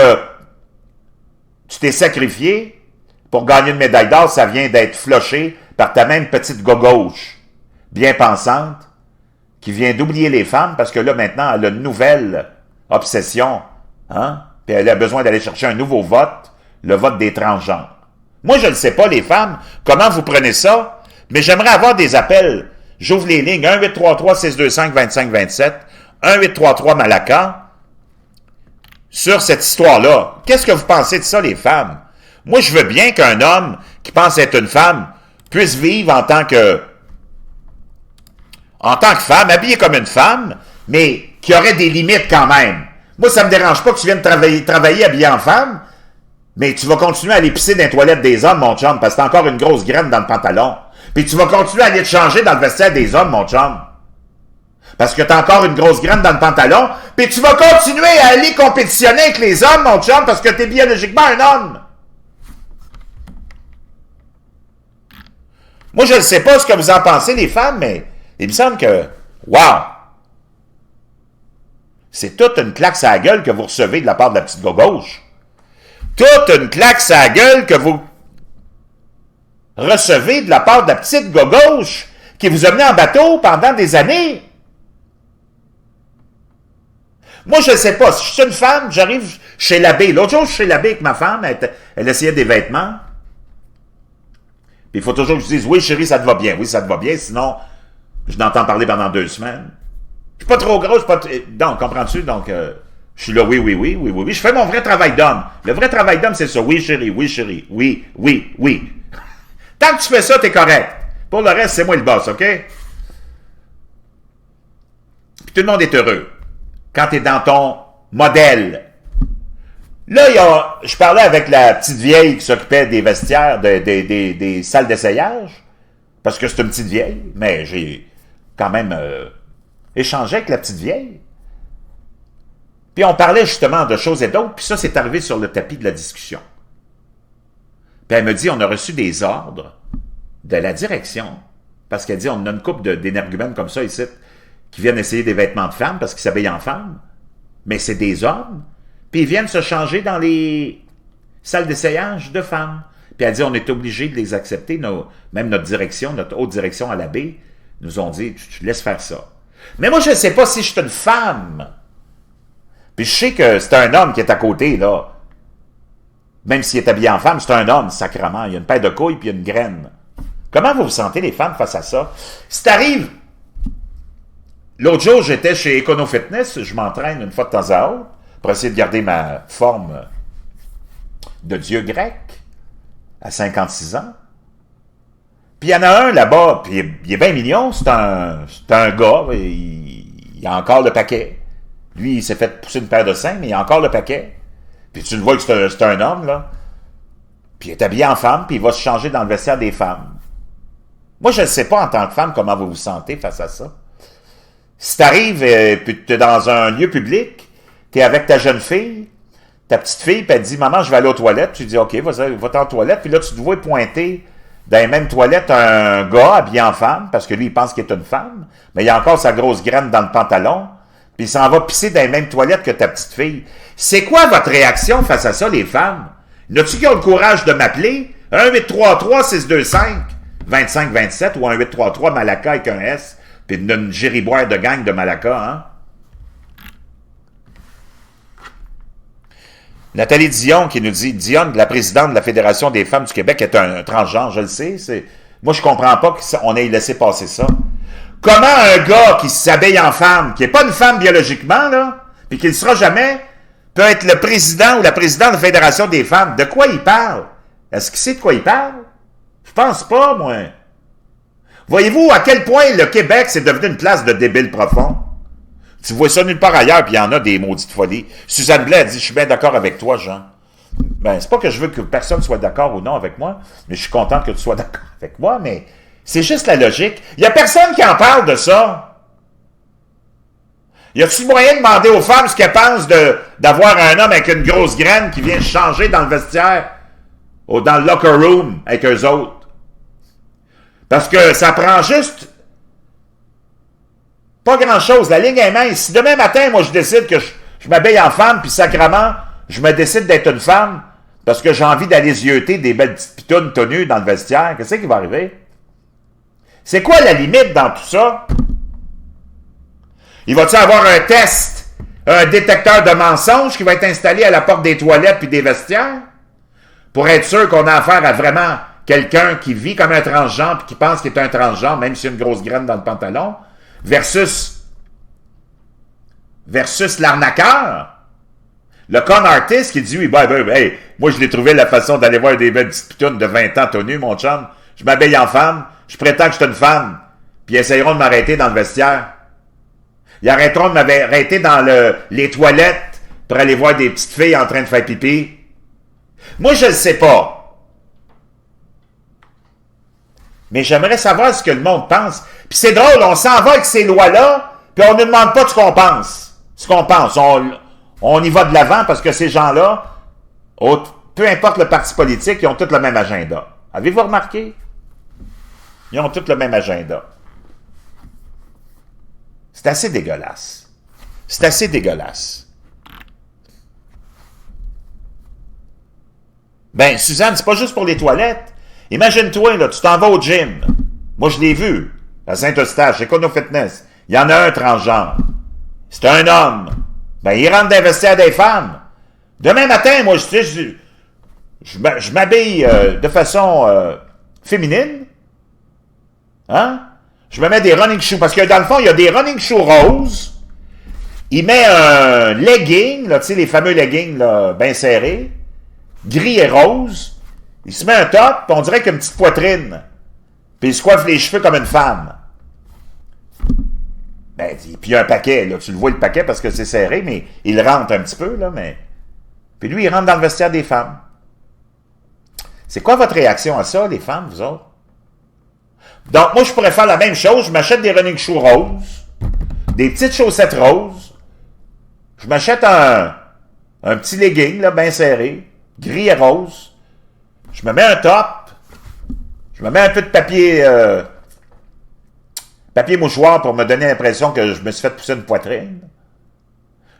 A: t'es sacrifié pour gagner une médaille d'or, ça vient d'être floché par ta même petite gauche, bien pensante, qui vient d'oublier les femmes, parce que là, maintenant, elle a une nouvelle obsession, puis elle a besoin d'aller chercher un nouveau vote, le vote des transgenres. Moi, je ne sais pas, les femmes, comment vous prenez ça, mais j'aimerais avoir des appels. J'ouvre les lignes 1-833-625-2527, 1-833-Malaka, sur cette histoire-là. Qu'est-ce que vous pensez de ça, les femmes? Moi, je veux bien qu'un homme qui pense être une femme puisse vivre en tant que femme, habillée comme une femme, mais qui aurait des limites quand même. Moi, ça me dérange pas que tu viennes travailler habillé en femme, mais tu vas continuer à aller pisser dans les toilettes des hommes, mon chum, parce que t'as encore une grosse graine dans le pantalon. Puis tu vas continuer à aller te changer dans le vestiaire des hommes, mon chum. Parce que t'as encore une grosse graine dans le pantalon. Puis tu vas continuer à aller compétitionner avec les hommes, mon chum, parce que t'es biologiquement un homme. Moi, je ne sais pas ce que vous en pensez, les femmes, mais il me semble que, wow! C'est toute une claque sur la gueule que vous recevez de la part de la petite gauche. Toute une claque sur la gueule que vous recevez de la part de la petite gauche qui vous a mené en bateau pendant des années. Moi, je ne sais pas. Si je suis une femme, j'arrive chez l'abbé. L'autre jour, je suis chez l'abbé avec ma femme. Elle essayait des vêtements. Puis il faut toujours que je dise, oui, chérie, ça te va bien. Oui, ça te va bien. Sinon, je n'entends parler pendant 2 semaines. Je suis pas trop gros. Donc, comprends-tu? Donc, je suis là, oui. Je fais mon vrai travail d'homme. Le vrai travail d'homme, c'est ça. Oui, chérie. Oui. Tant que tu fais ça, t'es correct. Pour le reste, c'est moi le boss, OK? Puis tout le monde est heureux. Quand tu es dans ton modèle. Là, je parlais avec la petite vieille qui s'occupait des vestiaires, des salles d'essayage, parce que c'est une petite vieille, mais j'ai quand même échangé avec la petite vieille. Puis on parlait justement de choses et d'autres, puis ça, c'est arrivé sur le tapis de la discussion. Puis elle me dit, on a reçu des ordres de la direction, parce qu'elle dit, on a une couple d'énergumènes comme ça ici, qui viennent essayer des vêtements de femmes parce qu'ils s'habillent en femmes, mais c'est des hommes, puis ils viennent se changer dans les salles d'essayage de femmes. Puis elle dit, on est obligé de les accepter, même notre direction, notre haute direction à l'abbé, nous ont dit, tu laisses faire ça. Mais moi, je ne sais pas si je suis une femme. Puis je sais que c'est un homme qui est à côté, là. Même s'il est habillé en femme, c'est un homme, sacrément. Il y a une paire de couilles puis il y a une graine. Comment vous vous sentez, les femmes, face à ça? Si t'arrives... L'autre jour, j'étais chez Econo Fitness, je m'entraîne une fois de temps à autre pour essayer de garder ma forme de dieu grec à 56 ans. Puis il y en a un là-bas, puis il est bien mignon, c'est un gars, il a encore le paquet. Lui, il s'est fait pousser une paire de seins, mais il a encore le paquet. Puis tu le vois que c'est un homme, là. Puis il est habillé en femme, puis il va se changer dans le vestiaire des femmes. Moi, je ne sais pas en tant que femme comment vous vous sentez face à ça. Si t'arrives puis tu es dans un lieu public, tu es avec ta jeune fille, ta petite fille, puis elle dit « Maman, je vais aller aux toilettes. » Tu dis « OK, va-t'en aux toilettes. » Puis là, tu te vois pointer dans les mêmes toilettes un gars habillé en femme, parce que lui, il pense qu'il est une femme, mais il a encore sa grosse graine dans le pantalon, puis il s'en va pisser dans les mêmes toilettes que ta petite fille. C'est quoi votre réaction face à ça, les femmes? N'as-tu qui ont le courage de m'appeler? 1-833-625-2527 ou 1-833-Malaka avec un S, puis une gériboire de gang de Malaka, hein? Nathalie Dion qui nous dit, Dion, la présidente de la Fédération des femmes du Québec, est un transgenre, je le sais. Moi, je comprends pas qu'on ait laissé passer ça. Comment un gars qui s'habille en femme, qui n'est pas une femme biologiquement, là, puis qui ne le sera jamais, peut être le président ou la présidente de la Fédération des femmes? De quoi il parle? Est-ce qu'il sait de quoi il parle? Je pense pas, moi. Voyez-vous à quel point le Québec, c'est devenu une place de débiles profonds? Tu vois ça nulle part ailleurs, puis il y en a des maudites folies. Suzanne Blais a dit, je suis bien d'accord avec toi, Jean. Ben, c'est pas que je veux que personne soit d'accord ou non avec moi, mais je suis content que tu sois d'accord avec moi, mais c'est juste la logique. Il y a personne qui en parle de ça. Y a-t-il moyen de demander aux femmes ce qu'elles pensent d'avoir un homme avec une grosse graine qui vient changer dans le vestiaire ou dans le locker room avec eux autres? Parce que ça prend juste pas grand-chose. La ligne est mince. Si demain matin, moi, je décide que je m'habille en femme, puis sacrément, je me décide d'être une femme parce que j'ai envie d'aller zioter des belles petites pitounes tenues dans le vestiaire, qu'est-ce qui va arriver? C'est quoi la limite dans tout ça? Il va-t-il avoir un test, un détecteur de mensonges qui va être installé à la porte des toilettes puis des vestiaires pour être sûr qu'on a affaire à vraiment quelqu'un qui vit comme un transgenre puis qui pense qu'il est un transgenre, même s'il y a une grosse graine dans le pantalon, versus l'arnaqueur, le con artist qui dit, oui, hey, moi je l'ai trouvé la façon d'aller voir des belles petites pitounes de 20 ans tout nu, mon chum, je m'habille en femme, je prétends que je suis une femme, puis ils essayeront de m'arrêter dans le vestiaire. Ils arrêteront de m'arrêter dans les toilettes pour aller voir des petites filles en train de faire pipi. Moi, je ne sais pas. Mais j'aimerais savoir ce que le monde pense. Puis c'est drôle, on s'en va avec ces lois-là, puis on ne demande pas ce qu'on pense. Ce qu'on pense. On y va de l'avant parce que ces gens-là, peu importe le parti politique, ils ont tous le même agenda. Avez-vous remarqué? Ils ont tous le même agenda. C'est assez dégueulasse. C'est assez dégueulasse. Ben, Suzanne, c'est pas juste pour les toilettes. Imagine-toi, là, tu t'en vas au gym. Moi, je l'ai vu, à Saint-Eustache, chez Econo Fitness. Il y en a un transgenre. C'est un homme. Ben, il rentre d'investir des femmes. Demain matin, moi, je m'habille de façon féminine. Hein? Je me mets des running shoes, parce que dans le fond, il y a des running shoes roses. Il met un legging, là, tu sais, les fameux leggings, là, bien serrés, gris et rose. Il se met un top, puis on dirait qu'il a une petite poitrine. Puis il se coiffe les cheveux comme une femme. Ben, puis il y a un paquet, là, tu le vois le paquet parce que c'est serré, mais il rentre un petit peu, là, mais... Puis lui, il rentre dans le vestiaire des femmes. C'est quoi votre réaction à ça, les femmes, vous autres? Donc, moi, je pourrais faire la même chose. Je m'achète des running shoes roses, des petites chaussettes roses. Je m'achète un petit legging, là, bien serré, gris et rose. Je me mets un top. Je me mets un peu de papier mouchoir pour me donner l'impression que je me suis fait pousser une poitrine.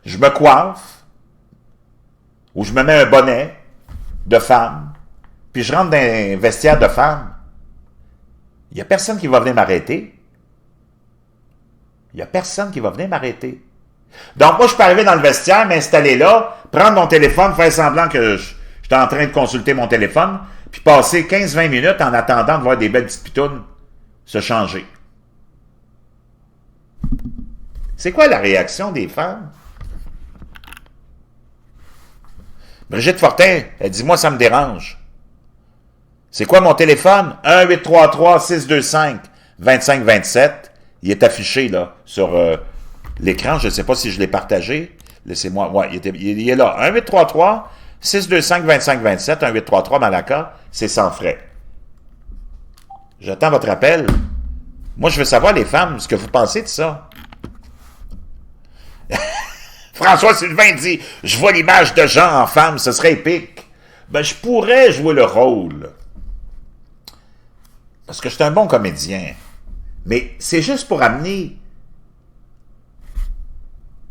A: Je me coiffe. Ou je me mets un bonnet de femme. Puis je rentre dans un vestiaire de femme. Il n'y a personne qui va venir m'arrêter. Il n'y a personne qui va venir m'arrêter. Donc, moi, je peux arriver dans le vestiaire, m'installer là, prendre mon téléphone, faire semblant que j'étais en train de consulter mon téléphone, puis passer 15-20 minutes en attendant de voir des belles petites pitounes se changer. C'est quoi la réaction des femmes? Brigitte Fortin, elle dit, moi, ça me dérange. C'est quoi mon téléphone? 1-833-625-2527. Il est affiché là sur l'écran. Je ne sais pas si je l'ai partagé. Laissez-moi. Ouais, il est là. 1-833-625-2527. 1-833 Malaka. C'est sans frais. J'attends votre appel. Moi, je veux savoir, les femmes, ce que vous pensez de ça. François Sylvain dit, je vois l'image de Jean en femme, ce serait épique. Ben, je pourrais jouer le rôle. Parce que je suis un bon comédien. Mais c'est juste pour amener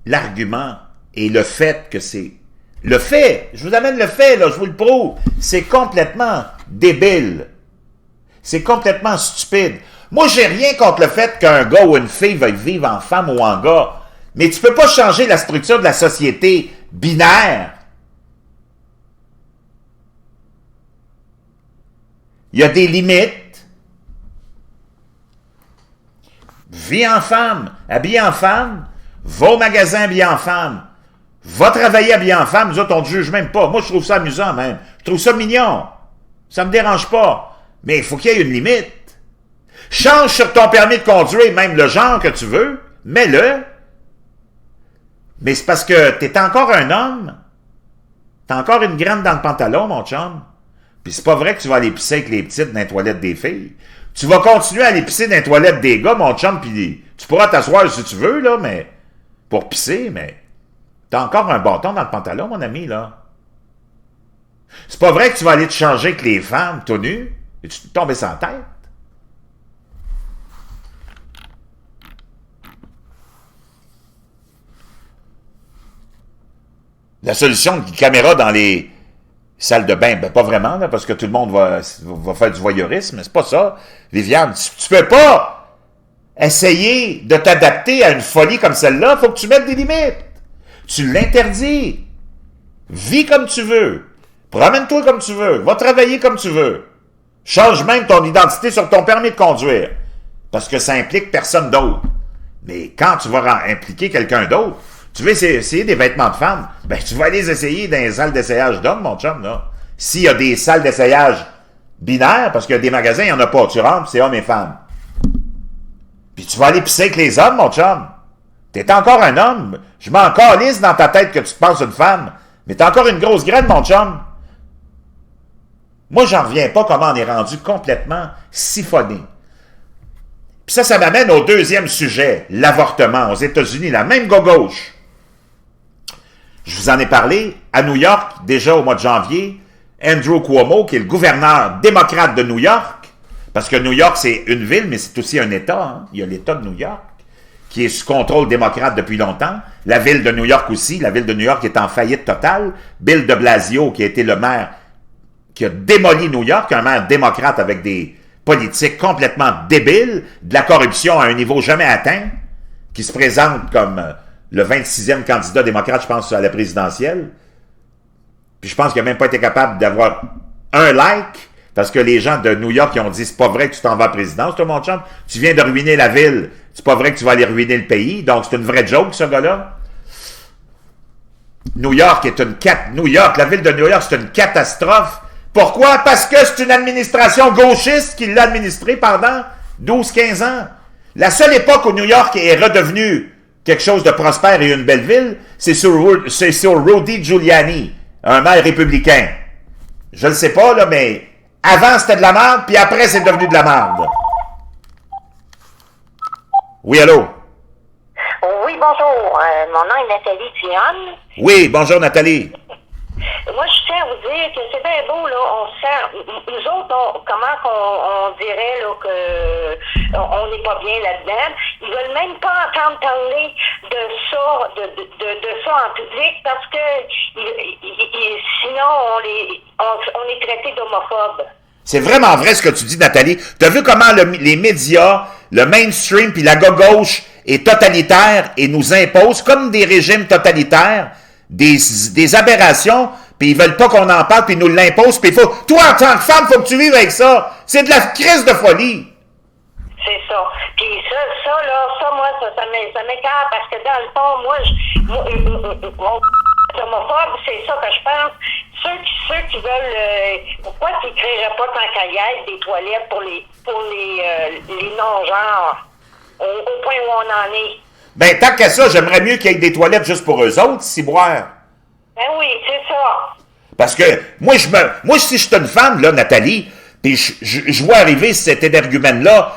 A: l'argument et le fait que c'est... Le fait, je vous amène le fait, là, je vous le prouve. C'est complètement débile. C'est complètement stupide. Moi, j'ai rien contre le fait qu'un gars ou une fille veuille vivre en femme ou en gars. Mais tu peux pas changer la structure de la société binaire. Il y a des limites. Vis en femme, habillé en femme, va au magasin habillé en femme, va travailler habillé en femme, nous autres on ne juge même pas. Moi je trouve ça amusant même, je trouve ça mignon, ça me dérange pas, mais il faut qu'il y ait une limite. Change sur ton permis de conduire, même le genre que tu veux, mets-le. Mais c'est parce que t'es encore un homme, t'as encore une graine dans le pantalon mon chum, puis c'est pas vrai que tu vas aller pisser avec les petites dans les toilettes des filles. Tu vas continuer à aller pisser dans les toilettes des gars, mon chum, puis tu pourras t'asseoir si tu veux, là, mais pour pisser, mais t'as encore un bâton dans le pantalon, mon ami, là. C'est pas vrai que tu vas aller te changer avec les femmes, tout nu, et tu te tombes sans tête. La solution de caméra dans les salle de bain, ben pas vraiment, là, parce que tout le monde va faire du voyeurisme, c'est pas ça. Viviane, tu peux pas essayer de t'adapter à une folie comme celle-là, faut que tu mettes des limites. Tu l'interdis. Vis comme tu veux. Promène-toi comme tu veux. Va travailler comme tu veux. Change même ton identité sur ton permis de conduire. Parce que ça implique personne d'autre. Mais quand tu vas impliquer quelqu'un d'autre, tu veux essayer des vêtements de femme, ben tu vas aller les essayer dans les salles d'essayage d'hommes, mon chum, là. S'il y a des salles d'essayage binaires, parce qu'il y a des magasins, il n'y en a pas. Tu rentres, c'est hommes et femmes. Puis tu vas aller pisser avec les hommes, mon chum. T'es encore un homme. Je m'en calisse dans ta tête que tu te penses une femme. Mais t'es encore une grosse graine, mon chum. Moi, j'en reviens pas comment on est rendu complètement siphonné. Puis ça m'amène au deuxième sujet, l'avortement aux États-Unis, la même gauche. Je vous en ai parlé, à New York, déjà au mois de janvier, Andrew Cuomo, qui est le gouverneur démocrate de New York, parce que New York, c'est une ville, mais c'est aussi un État, hein. Il y a l'État de New York, qui est sous contrôle démocrate depuis longtemps. La ville de New York aussi, la ville de New York est en faillite totale. Bill de Blasio, qui a été le maire qui a démoli New York, un maire démocrate avec des politiques complètement débiles, de la corruption à un niveau jamais atteint, qui se présente comme le 26e candidat démocrate, je pense, à la présidentielle. Puis je pense qu'il n'a même pas été capable d'avoir un like, parce que les gens de New York, ils ont dit, c'est pas vrai que tu t'en vas à la présidence, toi, mon chum. Tu viens de ruiner la ville. C'est pas vrai que tu vas aller ruiner le pays. Donc, c'est une vraie joke, ce gars-là. New York est la ville de New York, c'est une catastrophe. Pourquoi? Parce que c'est une administration gauchiste qui l'a administrée pendant 12-15 ans. La seule époque où New York est redevenu quelque chose de prospère et une belle ville, c'est sur Rudy Giuliani, un maire républicain. Je ne sais pas, là, mais avant, c'était de la merde, puis après, c'est devenu de la merde. Oui, allô?
B: Oui, bonjour. Mon nom est Nathalie Dionne.
A: Oui, bonjour, Nathalie.
B: Moi, je tiens à vous dire que c'est bien beau, là. On sent, nous autres, comment on dirait, là, que on n'est pas bien là-dedans. Ils veulent même pas entendre parler de ça, de ça en public, parce que sinon, on est traité d'homophobes.
A: C'est vraiment vrai ce que tu dis, Nathalie. Tu as vu comment les médias, le mainstream puis la gauche est totalitaire et nous impose, comme des régimes totalitaires, des aberrations, puis ils veulent pas qu'on en parle, puis ils nous l'imposent, puis toi, en tant que femme, faut que tu vives avec ça. C'est de la crise de folie.
B: C'est ça. Puis moi, ça m'écarte, parce que dans le fond, mon homophobe, c'est ça que je pense. Ceux qui veulent, pourquoi ils ne créeraient pas tant qu'à y être des toilettes pour les non-genres, au point où on en est?
A: Ben, tant qu'à ça, j'aimerais mieux qu'il y ait des toilettes juste pour eux autres, ciboire.
B: Ben oui, c'est ça.
A: Parce que, moi, si je suis une femme, là, Nathalie, puis je vois arriver cet énergumène-là,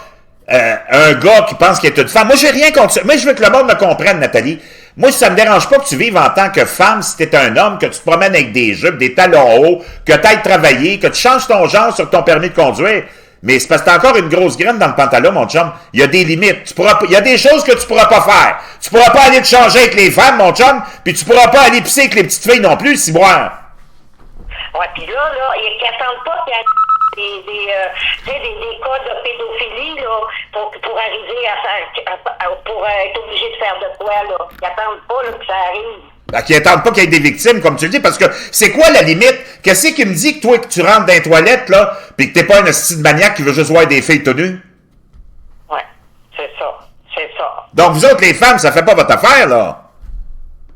A: un gars qui pense qu'il est une femme. Moi, j'ai rien contre ça. Moi, je veux que le monde me comprenne, Nathalie. Moi, ça me dérange pas que tu vives en tant que femme, si t'es un homme, que tu te promènes avec des jupes, des talons hauts, que tu ailles travailler, que tu changes ton genre sur ton permis de conduire. Mais c'est parce que t'as encore une grosse graine dans le pantalon, mon chum. Il y a des limites. Il y a des choses que tu pourras pas faire. Tu pourras pas aller te changer avec les femmes, mon chum, puis tu pourras pas aller pisser avec les petites filles non plus, ciboire.
B: Ouais, puis là, ils n'attendent pas qu'il y ait des cas de pédophilie, là, pour arriver pour être obligé de faire de quoi, là. Ils n'attendent pas, là, que ça arrive.
A: Ben, qui n'attendent pas qu'il y ait des victimes, comme tu le dis, parce que c'est quoi la limite? Qu'est-ce qui me dit que toi, que tu rentres dans les toilettes, là, pis que t'es pas un hostie de maniaque qui veut juste voir des filles tenues?
B: Ouais, c'est ça.
A: Donc, vous autres, les femmes, ça fait pas votre affaire, là?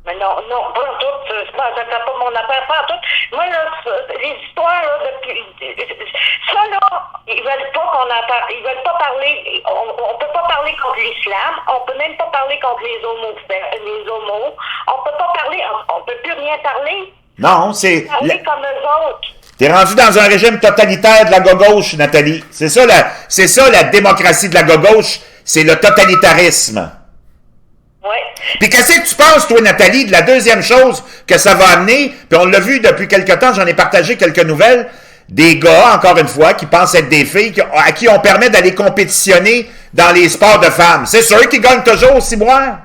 B: Mais non, pas en tout. Ça fait pas mon affaire, pas en tout. Moi, là, les histoires, là, depuis... Ça, là, ils veulent pas qu'on en parle. Ils veulent pas parler... On peut pas parler contre l'islam. On peut même pas parler contre les homos. On peut pas parler... On peut plus rien parler.
A: Non, c'est...
B: Parler comme eux autres.
A: T'es rendu dans un régime totalitaire de la gauche, Nathalie. C'est ça, la démocratie de la gauche. C'est le totalitarisme.
B: Ouais.
A: Puis qu'est-ce que tu penses, toi, Nathalie, de la deuxième chose que ça va amener, puis on l'a vu depuis quelque temps, j'en ai partagé quelques nouvelles, des gars, encore une fois, qui pensent être des filles, à qui on permet d'aller compétitionner dans les sports de femmes. C'est sûr qu'ils gagnent toujours, ciboire?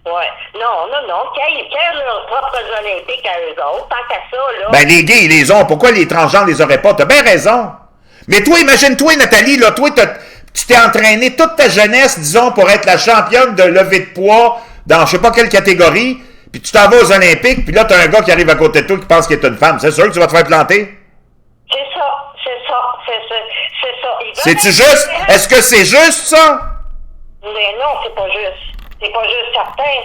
B: Ouais. Non. Qu'ils aient leurs propres olympiques à eux autres, tant qu'à ça, là.
A: Ben, les gays, ils les ont. Pourquoi les transgenres les auraient pas? T'as bien raison. Mais toi, imagine-toi, Nathalie, là, toi, tu t'es entraîné toute ta jeunesse, disons, pour être la championne de levée de poids dans je sais pas quelle catégorie, puis tu t'en vas aux Olympiques, puis là, tu as un gars qui arrive à côté de toi qui pense qu'il est une femme. C'est sûr que tu vas te faire planter?
B: C'est ça.
A: C'est-tu juste? Est-ce que c'est juste, ça?
B: Mais non, c'est pas juste. C'est pas juste certain.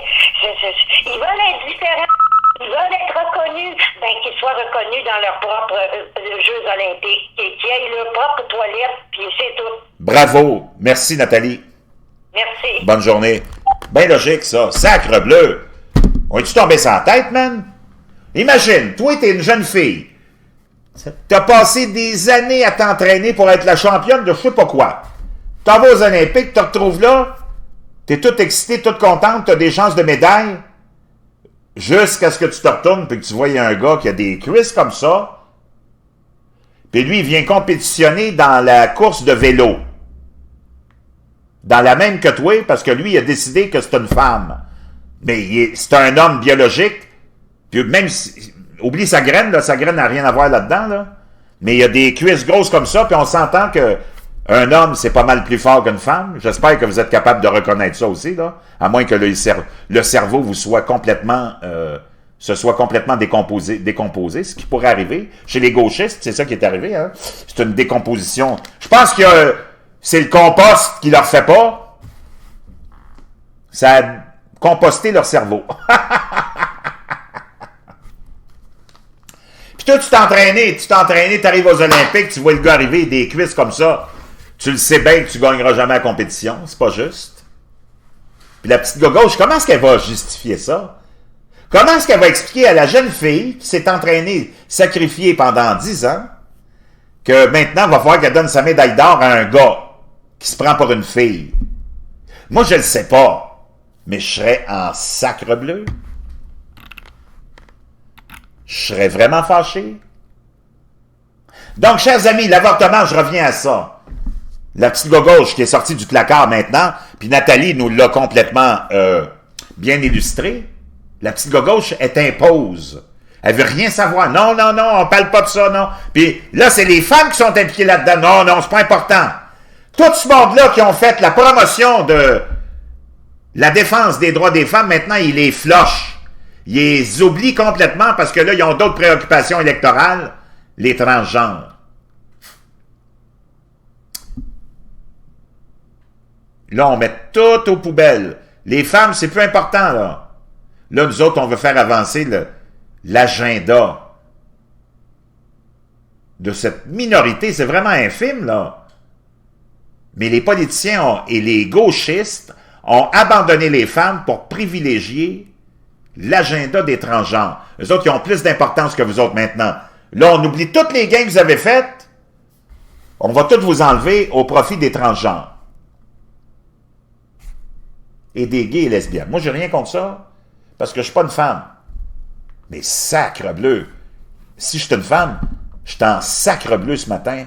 B: Ils veulent être différents. Ils veulent être reconnus. Ben, qu'ils soient reconnus dans leurs propres Jeux olympiques. Qu'ils aient leur propre toilette, puis c'est tout.
A: Bravo. Merci, Nathalie.
B: Merci.
A: Bonne journée. Ben logique, ça. Sacre bleu. On est-tu tombé sur la tête, man? Imagine, toi, t'es une jeune fille. T'as passé des années à t'entraîner pour être la championne de je sais pas quoi. T'en vas aux Olympiques, tu te retrouves là, t'es toute excitée, toute contente, t'as des chances de médaille, jusqu'à ce que tu te retournes puis que tu vois un gars qui a des cuisses comme ça, puis lui, il vient compétitionner dans la course de vélo. Dans la même que toi, parce que lui, il a décidé que c'est une femme. Mais c'est un homme biologique, puis même si... Oublie sa graine, là, sa graine n'a rien à voir là-dedans, là. Mais il y a des cuisses grosses comme ça, puis on s'entend que un homme, c'est pas mal plus fort qu'une femme. J'espère que vous êtes capable de reconnaître ça aussi, là. À moins que le cerveau vous soit complètement, décomposé, ce qui pourrait arriver. Chez les gauchistes, c'est ça qui est arrivé, hein. C'est une décomposition. Je pense que c'est le compost qui leur fait pas. Ça a composté leur cerveau. Toi, tu t'entraînais, tu arrives aux Olympiques, tu vois le gars arriver, des cuisses comme ça. Tu le sais bien que tu gagneras jamais la compétition, c'est pas juste. Puis la petite gauche, comment est-ce qu'elle va justifier ça? Comment est-ce qu'elle va expliquer à la jeune fille qui s'est entraînée, sacrifiée pendant 10 ans, que maintenant, il va falloir qu'elle donne sa médaille d'or à un gars qui se prend pour une fille? Moi, je le sais pas, mais je serais en sacre bleu. Je serais vraiment fâché. Donc, chers amis, l'avortement, je reviens à ça. La petite gauche qui est sortie du placard maintenant, puis Nathalie nous l'a complètement bien illustré. La petite gauche, elle t'impose. Elle veut rien savoir. Non, on parle pas de ça, non. Puis là, c'est les femmes qui sont impliquées là-dedans. Non, c'est pas important. Tout ce monde-là qui ont fait la promotion de la défense des droits des femmes, maintenant, ils les flochent. Ils les oublient complètement parce que là, ils ont d'autres préoccupations électorales, les transgenres. Là, on met tout aux poubelles. Les femmes, c'est plus important, là. Là, nous autres, on veut faire avancer l'agenda de cette minorité. C'est vraiment infime, là. Mais les politiciens et les gauchistes ont abandonné les femmes pour privilégier l'agenda des transgenres. Eux autres, qui ont plus d'importance que vous autres maintenant. Là, on oublie toutes les gains que vous avez faites. On va toutes vous enlever au profit des transgenres. Et des gays et lesbiennes. Moi, j'ai rien contre ça, parce que je suis pas une femme. Mais sacre bleu. Si je suis une femme, je suis en sacre bleu ce matin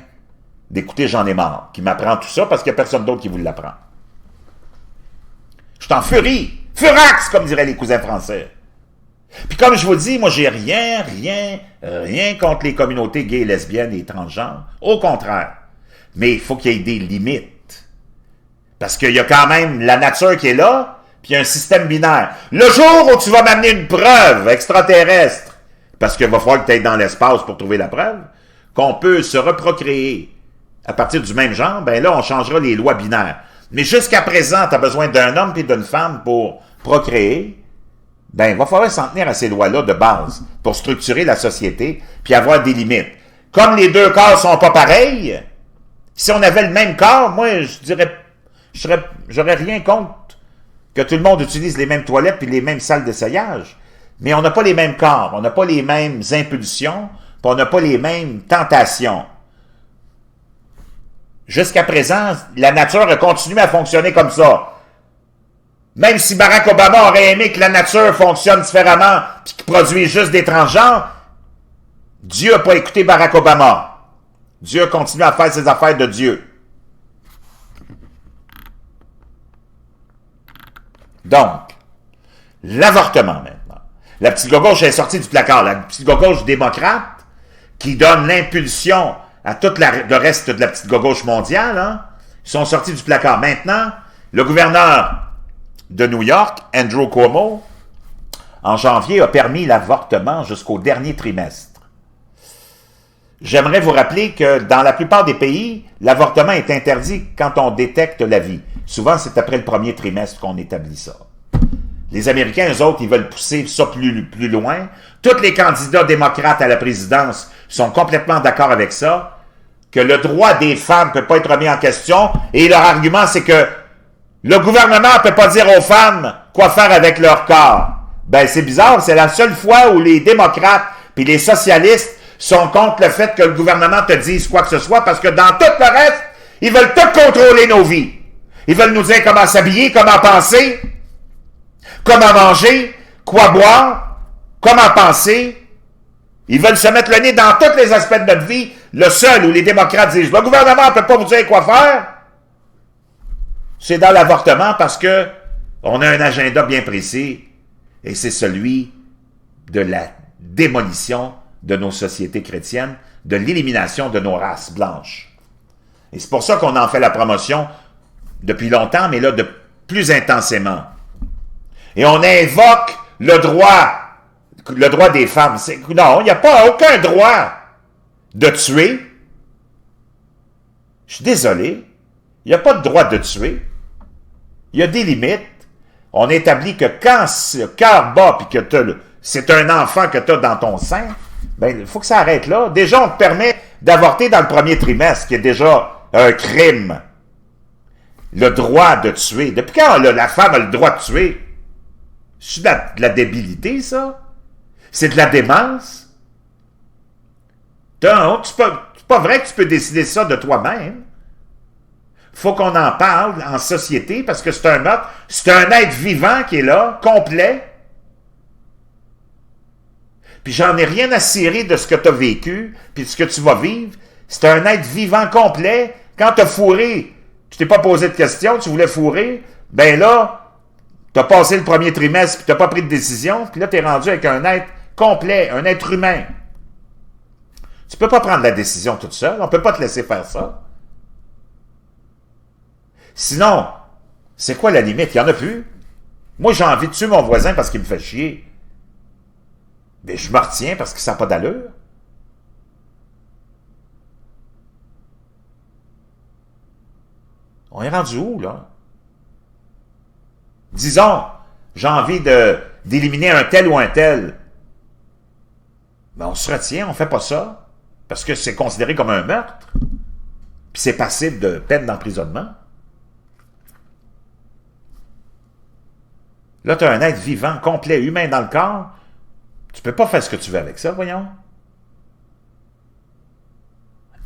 A: d'écouter J'en ai marre, qui m'apprend tout ça, parce qu'il n'y a personne d'autre qui vous l'apprend. Je suis en furie. Furax, comme diraient les cousins français. Puis comme je vous dis, moi, j'ai rien contre les communautés gays, lesbiennes et transgenres. Au contraire. Mais il faut qu'il y ait des limites. Parce qu'il y a quand même la nature qui est là, puis il y a un système binaire. Le jour où tu vas m'amener une preuve extraterrestre, parce qu'il va falloir que tu ailles dans l'espace pour trouver la preuve, qu'on peut se reprocréer à partir du même genre, ben là, on changera les lois binaires. Mais jusqu'à présent, tu as besoin d'un homme et d'une femme pour procréer, ben, il va falloir s'en tenir à ces lois-là de base pour structurer la société puis avoir des limites. Comme les deux corps sont pas pareils, si on avait le même corps, moi, je dirais, j'aurais rien contre que tout le monde utilise les mêmes toilettes puis les mêmes salles d'essayage. Mais on n'a pas les mêmes corps, on n'a pas les mêmes impulsions, puis on n'a pas les mêmes tentations. Jusqu'à présent, la nature a continué à fonctionner comme ça. Même si Barack Obama aurait aimé que la nature fonctionne différemment et qu'il produise juste des transgenres, Dieu n'a pas écouté Barack Obama. Dieu a continué à faire ses affaires de Dieu. Donc, l'avortement maintenant. La petite gauche est sortie du placard. La petite gauche démocrate qui donne l'impulsion à tout le reste de la petite gauche mondiale, hein, ils sont sortis du placard. Maintenant, le gouverneur de New York, Andrew Cuomo, en janvier, a permis l'avortement jusqu'au dernier trimestre. J'aimerais vous rappeler que dans la plupart des pays, l'avortement est interdit quand on détecte la vie. Souvent, c'est après le premier trimestre qu'on établit ça. Les Américains, eux autres, ils veulent pousser ça plus loin. Tous les candidats démocrates à la présidence sont complètement d'accord avec ça, que le droit des femmes ne peut pas être remis en question, et leur argument, c'est que le gouvernement ne peut pas dire aux femmes quoi faire avec leur corps. Ben, c'est bizarre, c'est la seule fois où les démocrates puis les socialistes sont contre le fait que le gouvernement te dise quoi que ce soit, parce que dans tout le reste, ils veulent tout contrôler nos vies. Ils veulent nous dire comment s'habiller, comment penser, comment manger, quoi boire, comment penser. Ils veulent se mettre le nez dans tous les aspects de notre vie. Le seul où les démocrates disent « Le gouvernement ne peut pas vous dire quoi faire », c'est dans l'avortement, parce que on a un agenda bien précis, et c'est celui de la démolition de nos sociétés chrétiennes, de l'élimination de nos races blanches. Et c'est pour ça qu'on en fait la promotion depuis longtemps, mais là, de plus intensément. Et on invoque le droit des femmes. Non, il n'y a pas aucun droit de tuer. Je suis désolé. Il n'y a pas de droit de tuer. Il y a des limites. On établit que quand le cœur bat et que c'est un enfant que tu as dans ton sein, ben, il faut que ça arrête là. Déjà, on te permet d'avorter dans le premier trimestre, qui est déjà un crime. Le droit de tuer. Depuis quand la femme a le droit de tuer? C'est de la débilité, ça? C'est de la démence? C'est pas vrai que tu peux décider ça de toi-même. Faut qu'on en parle en société, parce que c'est un meurtre. C'est un être vivant qui est là, complet. Puis j'en ai rien à cirer de ce que tu as vécu, puis de ce que tu vas vivre. C'est un être vivant complet. Quand tu as fourré, tu t'es pas posé de questions, tu voulais fourrer, ben là, tu as passé le premier trimestre, puis tu n'as pas pris de décision, puis là, tu es rendu avec un être complet, un être humain. Tu peux pas prendre la décision toute seule, on peut pas te laisser faire ça. Sinon, c'est quoi la limite? Il n'y en a plus. Moi, j'ai envie de tuer mon voisin parce qu'il me fait chier. Mais je me retiens parce que ça n'a pas d'allure. On est rendu où, là? Disons, j'ai envie d'éliminer un tel ou un tel. Mais on se retient, on ne fait pas ça. Parce que c'est considéré comme un meurtre. Puis c'est passible de peine d'emprisonnement. Là, tu as un être vivant, complet, humain dans le corps. Tu peux pas faire ce que tu veux avec ça, voyons.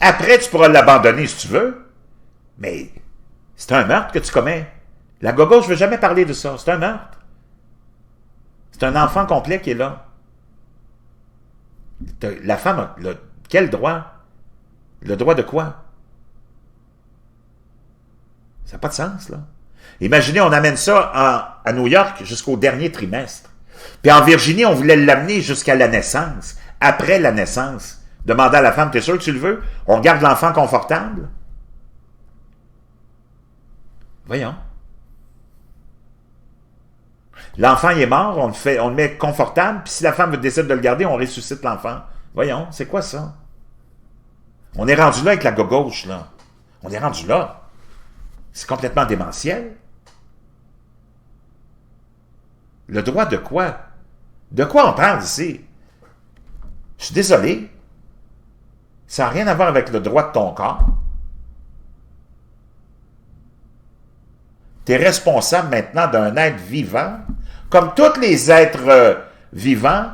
A: Après, tu pourras l'abandonner si tu veux. Mais c'est un meurtre que tu commets. La gogo, je ne veux jamais parler de ça. C'est un meurtre. C'est un enfant complet qui est là. La femme a quel droit? Le droit de quoi? Ça n'a pas de sens, là. Imaginez, on amène ça à New York jusqu'au dernier trimestre. Puis en Virginie, on voulait l'amener jusqu'à la naissance. Après la naissance, demander à la femme, « T'es sûr que tu le veux? » On garde l'enfant confortable. Voyons. L'enfant, il est mort, on le met confortable, puis si la femme décide de le garder, on ressuscite l'enfant. Voyons, c'est quoi ça? On est rendu là avec la gauche, là. On est rendu là. C'est complètement démentiel. Le droit de quoi? De quoi on parle ici? Je suis désolé. Ça n'a rien à voir avec le droit de ton corps. Tu es responsable maintenant d'un être vivant, comme tous les êtres vivants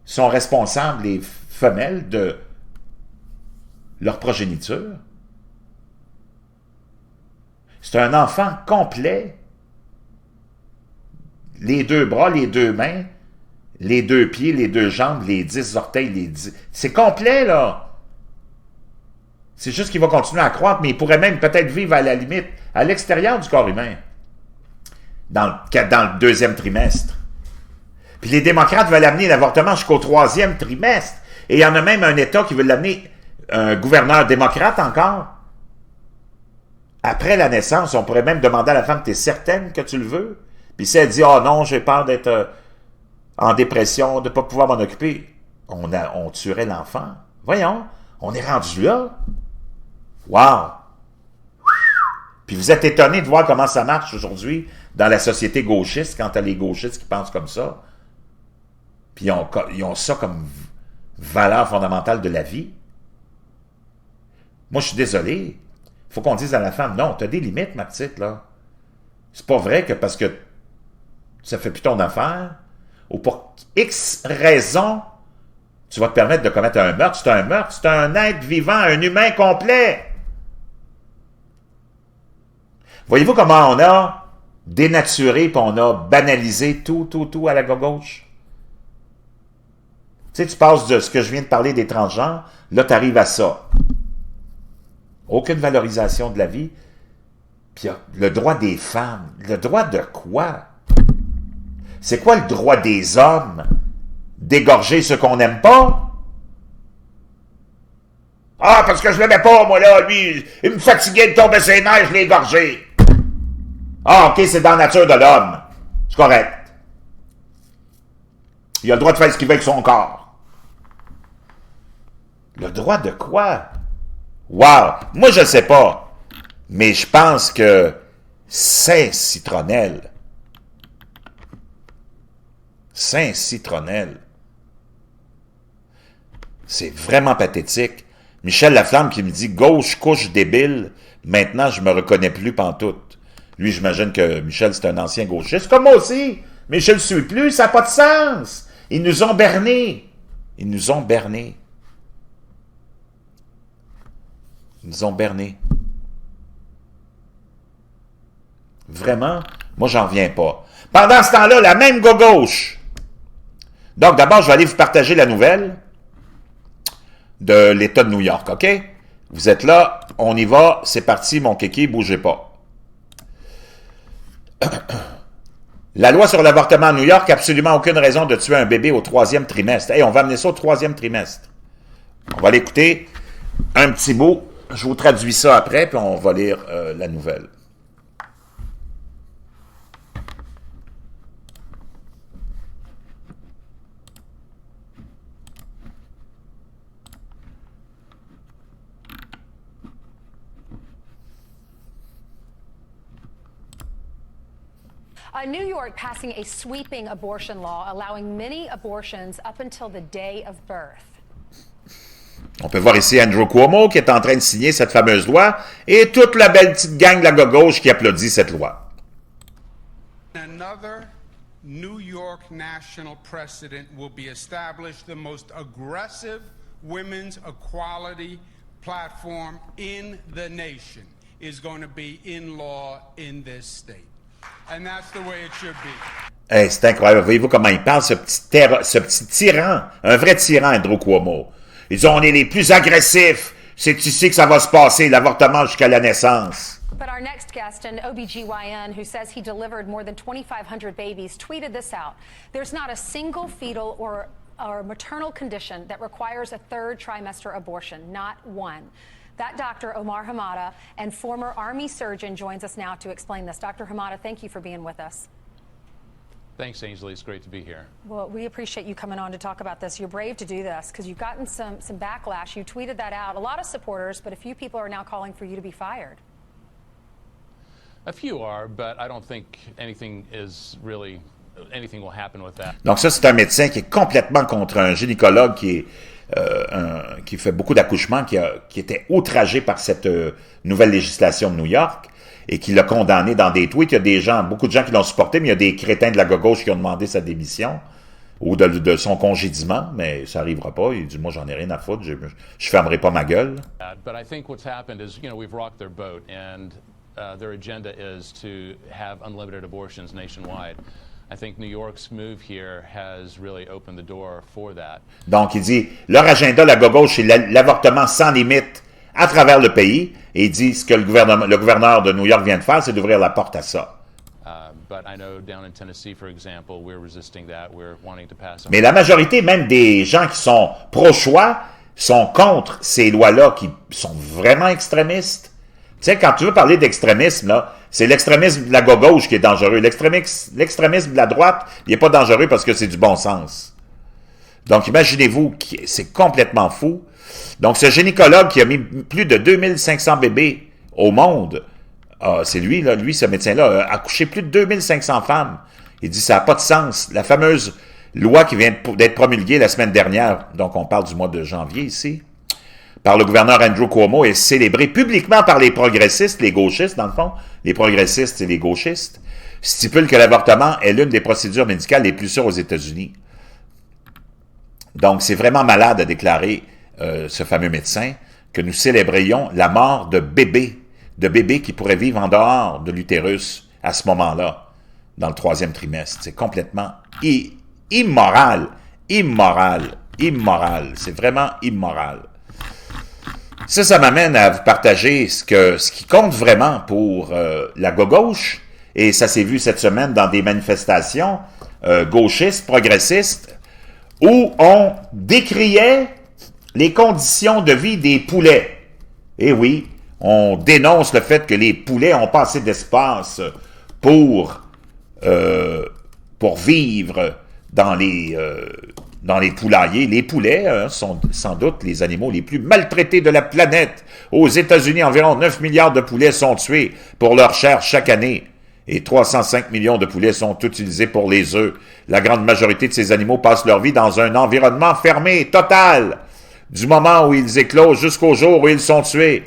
A: sont responsables, les femelles, de leur progéniture. C'est un enfant complet. Les 2 bras, les 2 mains, les 2 pieds, les 2 jambes, les 10 orteils, les 10... C'est complet, là. C'est juste qu'il va continuer à croître, mais il pourrait même peut-être vivre à la limite, à l'extérieur du corps humain, dans le 2e trimestre. Puis les démocrates veulent amener l'avortement jusqu'au 3e trimestre. Et il y en a même un État qui veut l'amener, un gouverneur démocrate encore. Après la naissance, on pourrait même demander à la femme, « T'es certaine que tu le veux? » Puis si elle dit « Ah non, j'ai peur d'être en dépression, de ne pas pouvoir m'en occuper », on tuerait l'enfant. Voyons, on est rendu là. Wow! Puis vous êtes étonné de voir comment ça marche aujourd'hui dans la société gauchiste, quand tu as les gauchistes qui pensent comme ça. Puis ils ont ça comme valeur fondamentale de la vie. Moi, je suis désolé. Il faut qu'on dise à la femme, non, tu as des limites, ma petite, là. C'est pas vrai que parce que ça fait plus ton affaire, ou pour X raison, tu vas te permettre de commettre un meurtre. C'est un meurtre, c'est un être vivant, un humain complet. Voyez-vous comment on a dénaturé et on a banalisé tout à la gauche? Tu sais, tu passes de ce que je viens de parler des transgenres, là, tu arrives à ça. Aucune valorisation de la vie. Puis le droit des femmes. Le droit de quoi? C'est quoi le droit des hommes? D'égorger ceux qu'on n'aime pas? Ah, parce que je l'aimais pas, moi, là, lui, il me fatiguait de tomber ses nerfs, je l'ai égorgé. Ah, ok, c'est dans la nature de l'homme. C'est correct. Il a le droit de faire ce qu'il veut avec son corps. Le droit de quoi? Wow! Moi, je ne sais pas. Mais je pense que Saint-Citronnelle. Saint-Citronnelle. C'est vraiment pathétique. Michel Laflamme qui me dit « Gauche couche débile, maintenant je me reconnais plus pantoute. » Lui, j'imagine que Michel, c'est un ancien gauchiste, comme moi aussi. Mais je ne le suis plus, ça n'a pas de sens. Ils nous ont bernés. Ils nous ont bernés. Ils nous ont bernés. Vraiment, moi, j'en reviens pas. Pendant ce temps-là, la même gauche. Donc, d'abord, je vais aller vous partager la nouvelle de l'État de New York, OK? Vous êtes là, on y va, c'est parti, mon kéké, bougez pas. La loi sur l'avortement à New York, absolument aucune raison de tuer un bébé au 3e trimestre. Hey, on va amener ça au 3e trimestre. On va l'écouter un petit bout. Je vous traduis ça après, puis on va lire la nouvelle.
C: New York passing a sweeping abortion law allowing many abortions up until the day of birth.
A: On peut voir ici Andrew Cuomo qui est en train de signer cette fameuse loi et toute la belle petite gang de la gauche qui applaudit cette loi.
D: Another New York national precedent will be established, the most aggressive women's equality platform in the nation is going to be in law in this state. And that's the way it should be.
A: Hey, c'est incroyable. Voyez-vous comment il parle, ce petit tyran, un vrai tyran, Andrew Cuomo. Ils disent, on est les plus agressifs. C'est ici que ça va se passer, l'avortement jusqu'à la naissance.
C: But our next guest, an OBGYN who says he delivered more than 2,500 babies, tweeted this out. There's not a single fetal or maternal condition that requires a third trimester abortion, not one. That Dr. Omar Hamada and former Army surgeon joins us now to explain this. Dr. Hamada, thank you for being with us.
E: Thanks, Ainsley. It's great to be here.
C: Well, we appreciate you coming on to talk about this. You're brave to do this because you've gotten some backlash. You tweeted that out. A lot of supporters, but a few people are now calling for you to be fired.
E: A few are, but I don't think anything will happen with that.
A: Donc ça, c'est un médecin qui est complètement contre un gynécologue qui fait beaucoup d'accouchements, qui était outragé par cette nouvelle législation de New York et qui l'a condamné dans des tweets. Il y a beaucoup de gens qui l'ont supporté, mais il y a des crétins de la gauche qui ont demandé sa démission ou de son congédiement, mais ça n'arrivera pas. Il dit, moi, j'en ai rien à foutre, je fermerai pas ma gueule.
E: But I think what's happened is, we've rocked their boat, and their agenda is to have unlimited abortions nationwide. I think New York's move here has really opened the door for that.
A: Donc, il dit, leur agenda, la gauche, c'est l'avortement sans limite à travers le pays. Et il dit, ce que le gouverneur de New York vient de faire, c'est d'ouvrir la porte à ça.
E: But I know down in Tennessee, for example, we're resisting that. We're wanting to pass.
A: Mais la majorité, même des gens qui sont pro-choix, sont contre ces lois-là qui sont vraiment extrémistes, sais, quand tu veux parler d'extrémisme, là, c'est l'extrémisme de la gauche qui est dangereux. L'extrémisme de la droite, il n'est pas dangereux parce que c'est du bon sens. Donc, imaginez-vous, c'est complètement fou. Donc, ce gynécologue qui a mis plus de 2500 bébés au monde, c'est lui, là, ce médecin-là, a accouché plus de 2500 femmes. Il dit, ça n'a pas de sens. La fameuse loi qui vient d'être promulguée la semaine dernière, donc on parle du mois de janvier ici, par le gouverneur Andrew Cuomo, est célébrée publiquement par les progressistes, les gauchistes, dans le fond, les progressistes et les gauchistes, stipule que l'avortement est l'une des procédures médicales les plus sûres aux États-Unis. Donc, c'est vraiment malade, a déclaré ce fameux médecin, que nous célébrions la mort de bébés qui pourraient vivre en dehors de l'utérus à ce moment-là, dans le 3e trimestre. C'est complètement immoral. C'est vraiment immoral. Ça m'amène à vous partager ce qui compte vraiment pour la gauche, et ça s'est vu cette semaine dans des manifestations gauchistes, progressistes, où on décriait les conditions de vie des poulets. Et oui, on dénonce le fait que les poulets n'ont pas assez d'espace pour vivre dans les poulaillers. Les poulets sont sans doute les animaux les plus maltraités de la planète. Aux États-Unis, environ 9 milliards de poulets sont tués pour leur chair chaque année. Et 305 millions de poulets sont utilisés pour les œufs. La grande majorité de ces animaux passent leur vie dans un environnement fermé, total, du moment où ils éclosent jusqu'au jour où ils sont tués.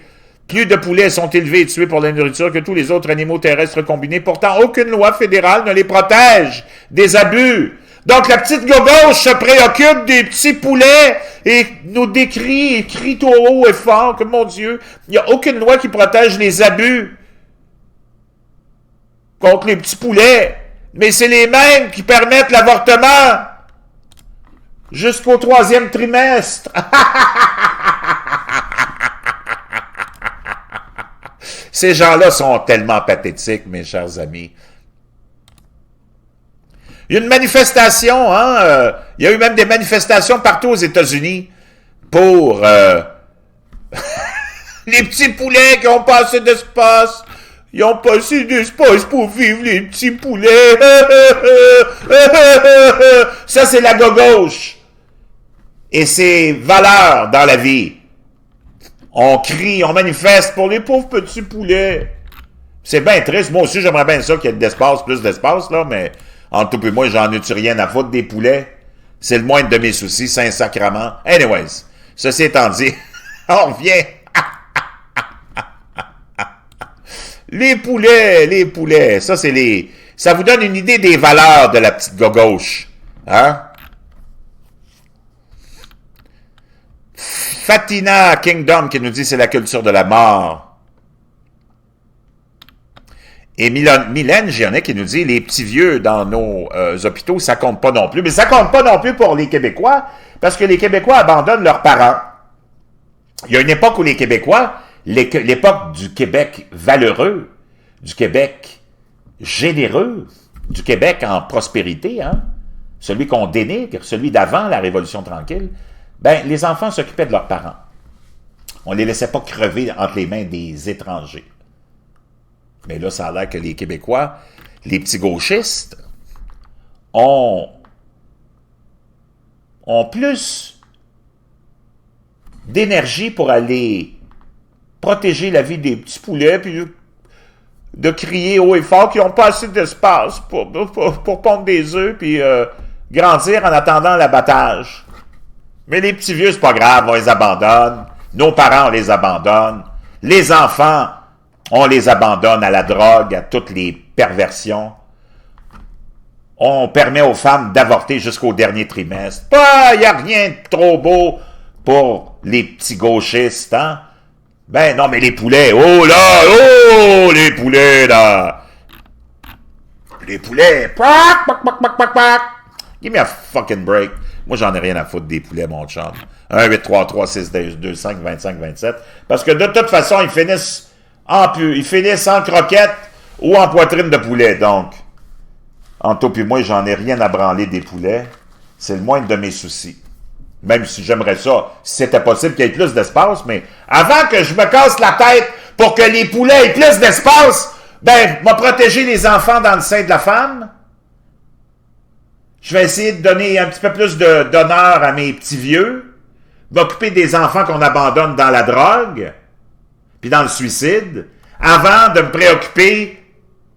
A: Plus de poulets sont élevés et tués pour la nourriture que tous les autres animaux terrestres combinés. Pourtant, aucune loi fédérale ne les protège des abus. Donc, la petite gauche se préoccupe des petits poulets et nous décrit et crie tout haut et fort que, mon Dieu, il n'y a aucune loi qui protège les abus contre les petits poulets. Mais c'est les mêmes qui permettent l'avortement jusqu'au 3e trimestre. Ces gens-là sont tellement pathétiques, mes chers amis. Il y a une manifestation, il y a eu même des manifestations partout aux États-Unis pour les petits poulets qui n'ont pas assez d'espace. Ils n'ont pas assez d'espace pour vivre, les petits poulets. Ça, c'est la gauche. Et ses valeurs dans la vie. On crie, on manifeste pour les pauvres petits poulets. C'est bien triste. Moi aussi, j'aimerais bien ça qu'il y ait d'espace, plus d'espace, là, mais entre toi et moi, j'en ai rien à foutre des poulets. C'est le moindre de mes soucis, Saint-Sacrement. Anyways, ceci étant dit, on revient. Les poulets, ça c'est ça vous donne une idée des valeurs de la petite gauche. Hein? Fatina Kingdom qui nous dit c'est la culture de la mort. Et Mylène Gionnet qui nous dit les petits vieux dans nos hôpitaux, ça compte pas non plus. Mais ça compte pas non plus pour les Québécois, parce que les Québécois abandonnent leurs parents. Il y a une époque où les Québécois, l'époque du Québec valeureux, du Québec généreux, du Québec en prospérité, hein, celui qu'on dénigre, celui d'avant la Révolution tranquille, ben, les enfants s'occupaient de leurs parents. On ne les laissait pas crever entre les mains des étrangers. Mais là, ça a l'air que les Québécois, les petits gauchistes, ont plus d'énergie pour aller protéger la vie des petits poulets, puis de crier haut et fort qu'ils n'ont pas assez d'espace pour pondre des œufs, puis grandir en attendant l'abattage. Mais les petits vieux, c'est pas grave, on les abandonne. Nos parents, on les abandonne. Les enfants, on les abandonne à la drogue, à toutes les perversions. On permet aux femmes d'avorter jusqu'au dernier trimestre. Il n'y a rien de trop beau pour les petits gauchistes, hein? Ben non, mais les poulets, les poulets, là! Les poulets, give me a fucking break. Moi, j'en ai rien à foutre des poulets, mon chum. 1-833-6-2-5-25-27. Parce que de toute façon, ils finissent en croquettes ou en poitrine de poulet. Donc, entre toi et moi, j'en ai rien à branler des poulets. C'est le moindre de mes soucis. Même si j'aimerais ça, si c'était possible qu'il y ait plus d'espace, mais avant que je me casse la tête pour que les poulets aient plus d'espace, ben, m'a protégé les enfants dans le sein de la femme. Je vais essayer de donner un petit peu plus d'honneur à mes petits vieux, m'occuper des enfants qu'on abandonne dans la drogue, puis dans le suicide, avant de me préoccuper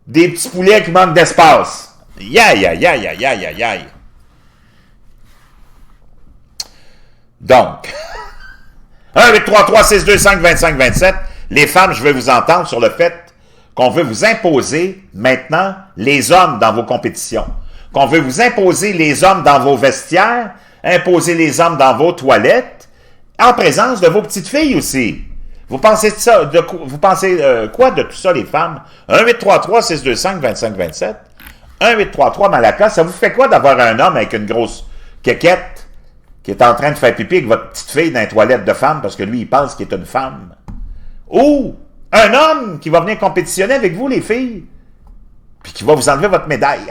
A: des petits poulets qui manquent d'espace. Aïe, aïe, aïe, aïe, aïe, aïe, aïe. Donc, 1-833-625-2527, les femmes, je veux vous entendre sur le fait qu'on veut vous imposer maintenant les hommes dans vos compétitions, qu'on veut vous imposer les hommes dans vos vestiaires, imposer les hommes dans vos toilettes, en présence de vos petites filles aussi. Vous pensez de ça, vous pensez quoi de tout ça, les femmes? 1-833-625-2527, 1-833-Malaka, ça vous fait quoi d'avoir un homme avec une grosse quéquette qui est en train de faire pipi avec votre petite fille dans les toilettes de femme parce que lui, il pense qu'il est une femme? Ou un homme qui va venir compétitionner avec vous, les filles, puis qui va vous enlever votre médaille.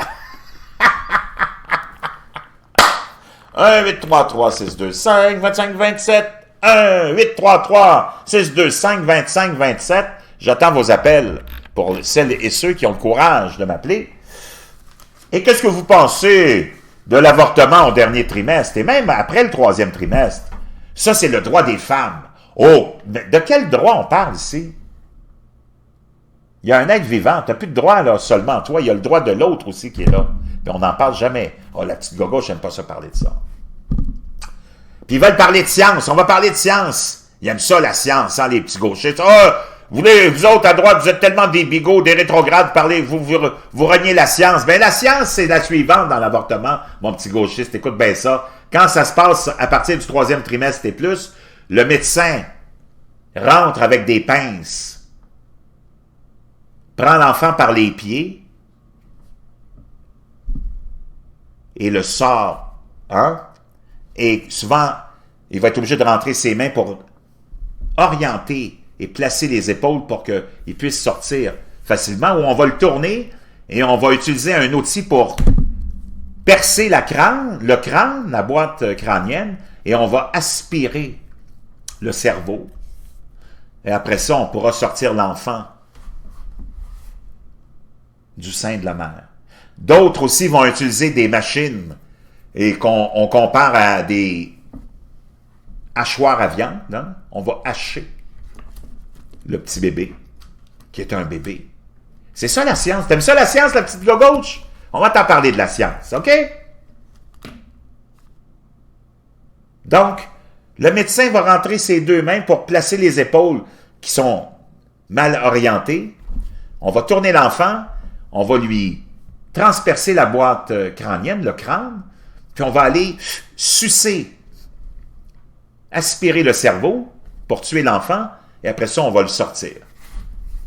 A: 1-833-625-2527, 1-833-625-2527. J'attends vos appels pour celles et ceux qui ont le courage de m'appeler. Et qu'est-ce que vous pensez de l'avortement au dernier trimestre et même après le 3e trimestre? Ça, c'est le droit des femmes. Oh, de quel droit on parle ici? Il y a un être vivant, tu n'as plus de droit là, seulement toi, il y a le droit de l'autre aussi qui est là. Puis on n'en parle jamais. Oh, la petite gogo, je n'aime pas ça parler de ça. Puis ils veulent parler de science, on va parler de science. Ils aiment ça, la science, hein, les petits gauchistes. Oh, vous autres à droite, vous êtes tellement des bigots, des rétrogrades, vous reniez la science. Ben la science, c'est la suivante dans l'avortement, mon petit gauchiste, écoute bien ça. Quand ça se passe à partir du 3e trimestre et plus, le médecin rentre avec des pinces, prend l'enfant par les pieds et le sort, hein? Et souvent, il va être obligé de rentrer ses mains pour orienter et placer les épaules pour qu'il puisse sortir facilement, ou on va le tourner et on va utiliser un outil pour percer le crâne, la boîte crânienne, et on va aspirer le cerveau. Et après ça, on pourra sortir l'enfant du sein de la mère. D'autres aussi vont utiliser des machines et qu'on compare à des hachoirs à viande. Hein? On va hacher le petit bébé, qui est un bébé. C'est ça la science. T'aimes ça la science, la petite gauche? On va t'en parler de la science, OK? Donc, le médecin va rentrer ses deux mains pour placer les épaules qui sont mal orientées. On va tourner l'enfant, on va lui transpercer la boîte crânienne, le crâne, puis on va aller sucer, aspirer le cerveau pour tuer l'enfant, et après ça, on va le sortir.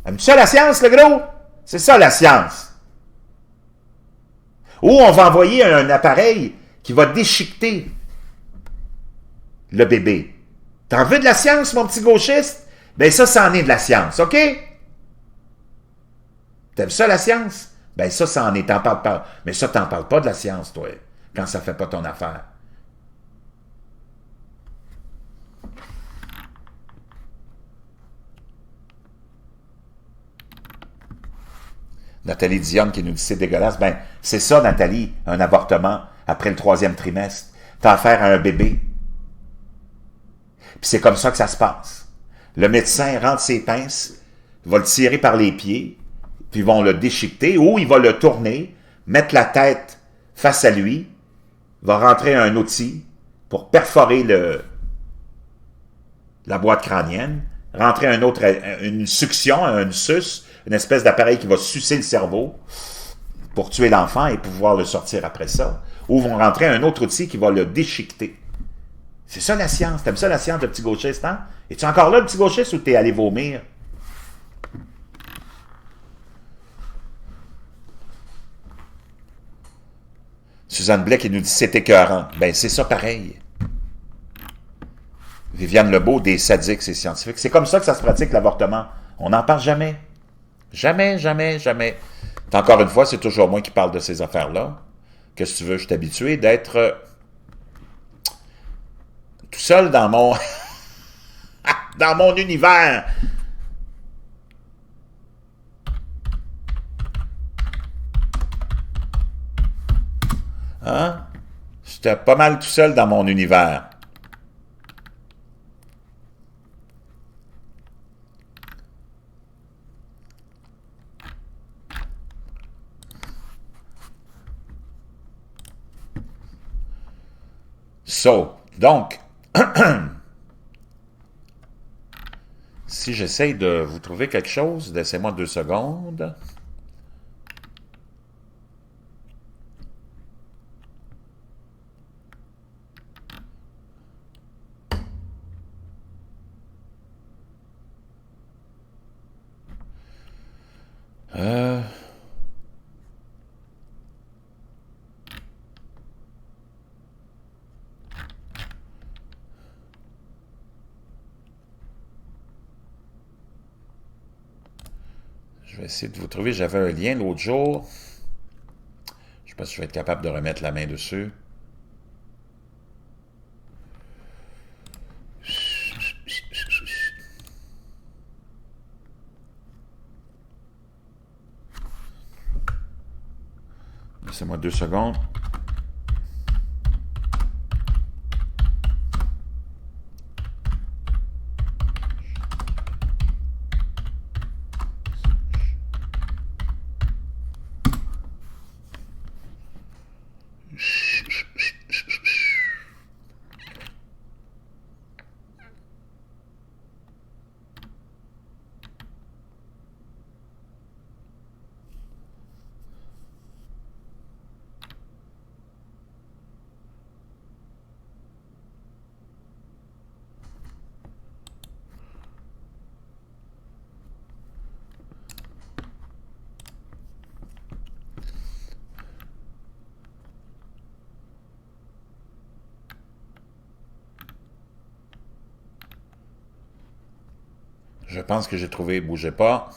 A: Aimes-tu ça la science, le gros? C'est ça la science. Ou on va envoyer un appareil qui va déchiqueter le bébé. T'en veux de la science, mon petit gauchiste? Ben ça, c'en est de la science, OK? T'aimes ça, la science? Ben ça, c'en est, t'en parles pas. Mais ça, t'en parles pas de la science, toi, quand ça fait pas ton affaire. Nathalie Dionne qui nous dit c'est dégueulasse. Ben, c'est ça, Nathalie, un avortement après le 3e trimestre. T'as affaire à un bébé. Puis c'est comme ça que ça se passe. Le médecin rentre ses pinces, va le tirer par les pieds, puis ils vont le déchiqueter, ou il va le tourner, mettre la tête face à lui, va rentrer un outil pour perforer la boîte crânienne, rentrer une succion, une suce, une espèce d'appareil qui va sucer le cerveau pour tuer l'enfant et pouvoir le sortir après ça. Ou vont rentrer un autre outil qui va le déchiqueter. C'est ça la science. T'aimes ça la science, le petit gauchiste, hein? Es-tu encore là, le petit gauchiste, ou t'es allé vomir? Suzanne Blais qui nous dit c'est écœurant. Ben, c'est ça pareil. Viviane Lebeau, des sadiques, c'est scientifique. C'est comme ça que ça se pratique, l'avortement. On n'en parle jamais. Jamais, jamais, jamais. Encore une fois, c'est toujours moi qui parle de ces affaires-là. Qu'est-ce que tu veux? Je suis habitué d'être tout seul dans mon dans mon univers Hein? J'étais pas mal tout seul dans mon univers. Donc, si j'essaye de vous trouver quelque chose, laissez-moi 2 secondes. Je vais essayer de vous trouver. J'avais un lien l'autre jour. Je ne sais pas si je vais être capable de remettre la main dessus. Laissez-moi 2 secondes. Je pense que j'ai trouvé, bougez pas.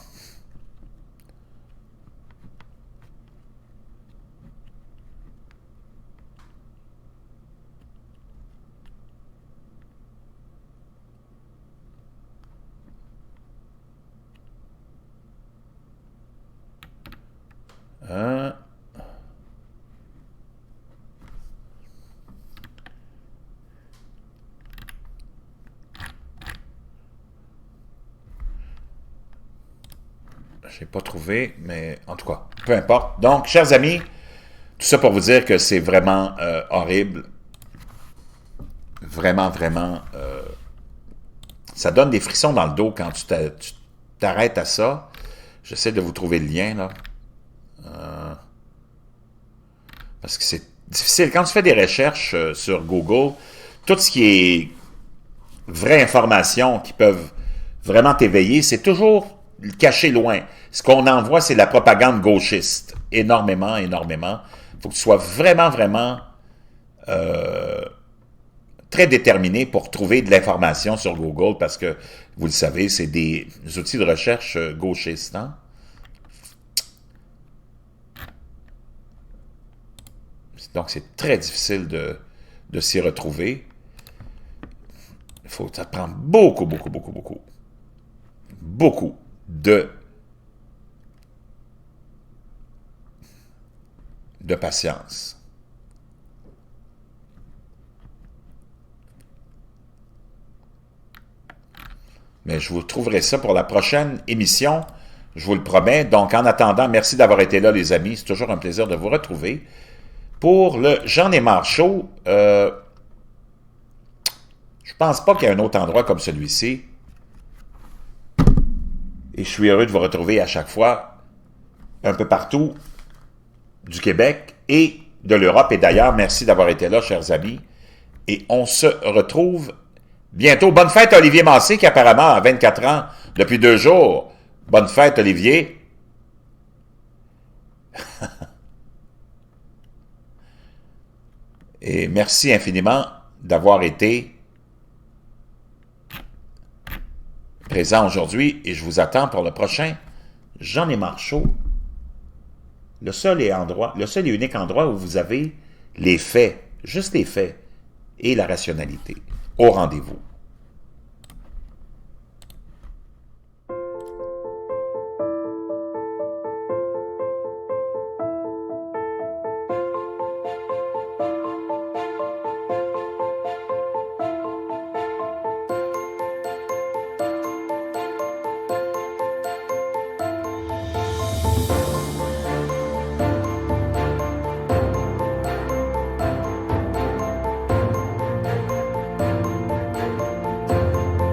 A: Je n'ai pas trouvé, mais en tout cas, peu importe. Donc, chers amis, tout ça pour vous dire que c'est vraiment horrible. Vraiment, vraiment... ça donne des frissons dans le dos quand tu t'arrêtes à ça. J'essaie de vous trouver le lien, là. Parce que c'est difficile. Quand tu fais des recherches sur Google, tout ce qui est vraie information qui peuvent vraiment t'éveiller, c'est toujours caché loin. Ce qu'on envoie, c'est la propagande gauchiste. Énormément, énormément. Il faut que tu sois vraiment, vraiment très déterminé pour trouver de l'information sur Google parce que, vous le savez, c'est des outils de recherche gauchistes. Hein? Donc, c'est très difficile de s'y retrouver. Ça prend beaucoup de patience. Mais je vous trouverai ça pour la prochaine émission, je vous le promets. Donc, en attendant, merci d'avoir été là, les amis. C'est toujours un plaisir de vous retrouver. Pour le J'en ai marre show, je pense pas qu'il y ait un autre endroit comme celui-ci. Et je suis heureux de vous retrouver à chaque fois, un peu partout du Québec et de l'Europe. Et d'ailleurs, merci d'avoir été là, chers amis. Et on se retrouve bientôt. Bonne fête à Olivier Massé, qui apparemment a 24 ans depuis 2 jours. Bonne fête, Olivier. Et merci infiniment d'avoir été présent aujourd'hui. Et je vous attends pour le prochain J'en ai marre show. Le seul et unique endroit où vous avez les faits, juste les faits, et la rationalité. Au rendez-vous.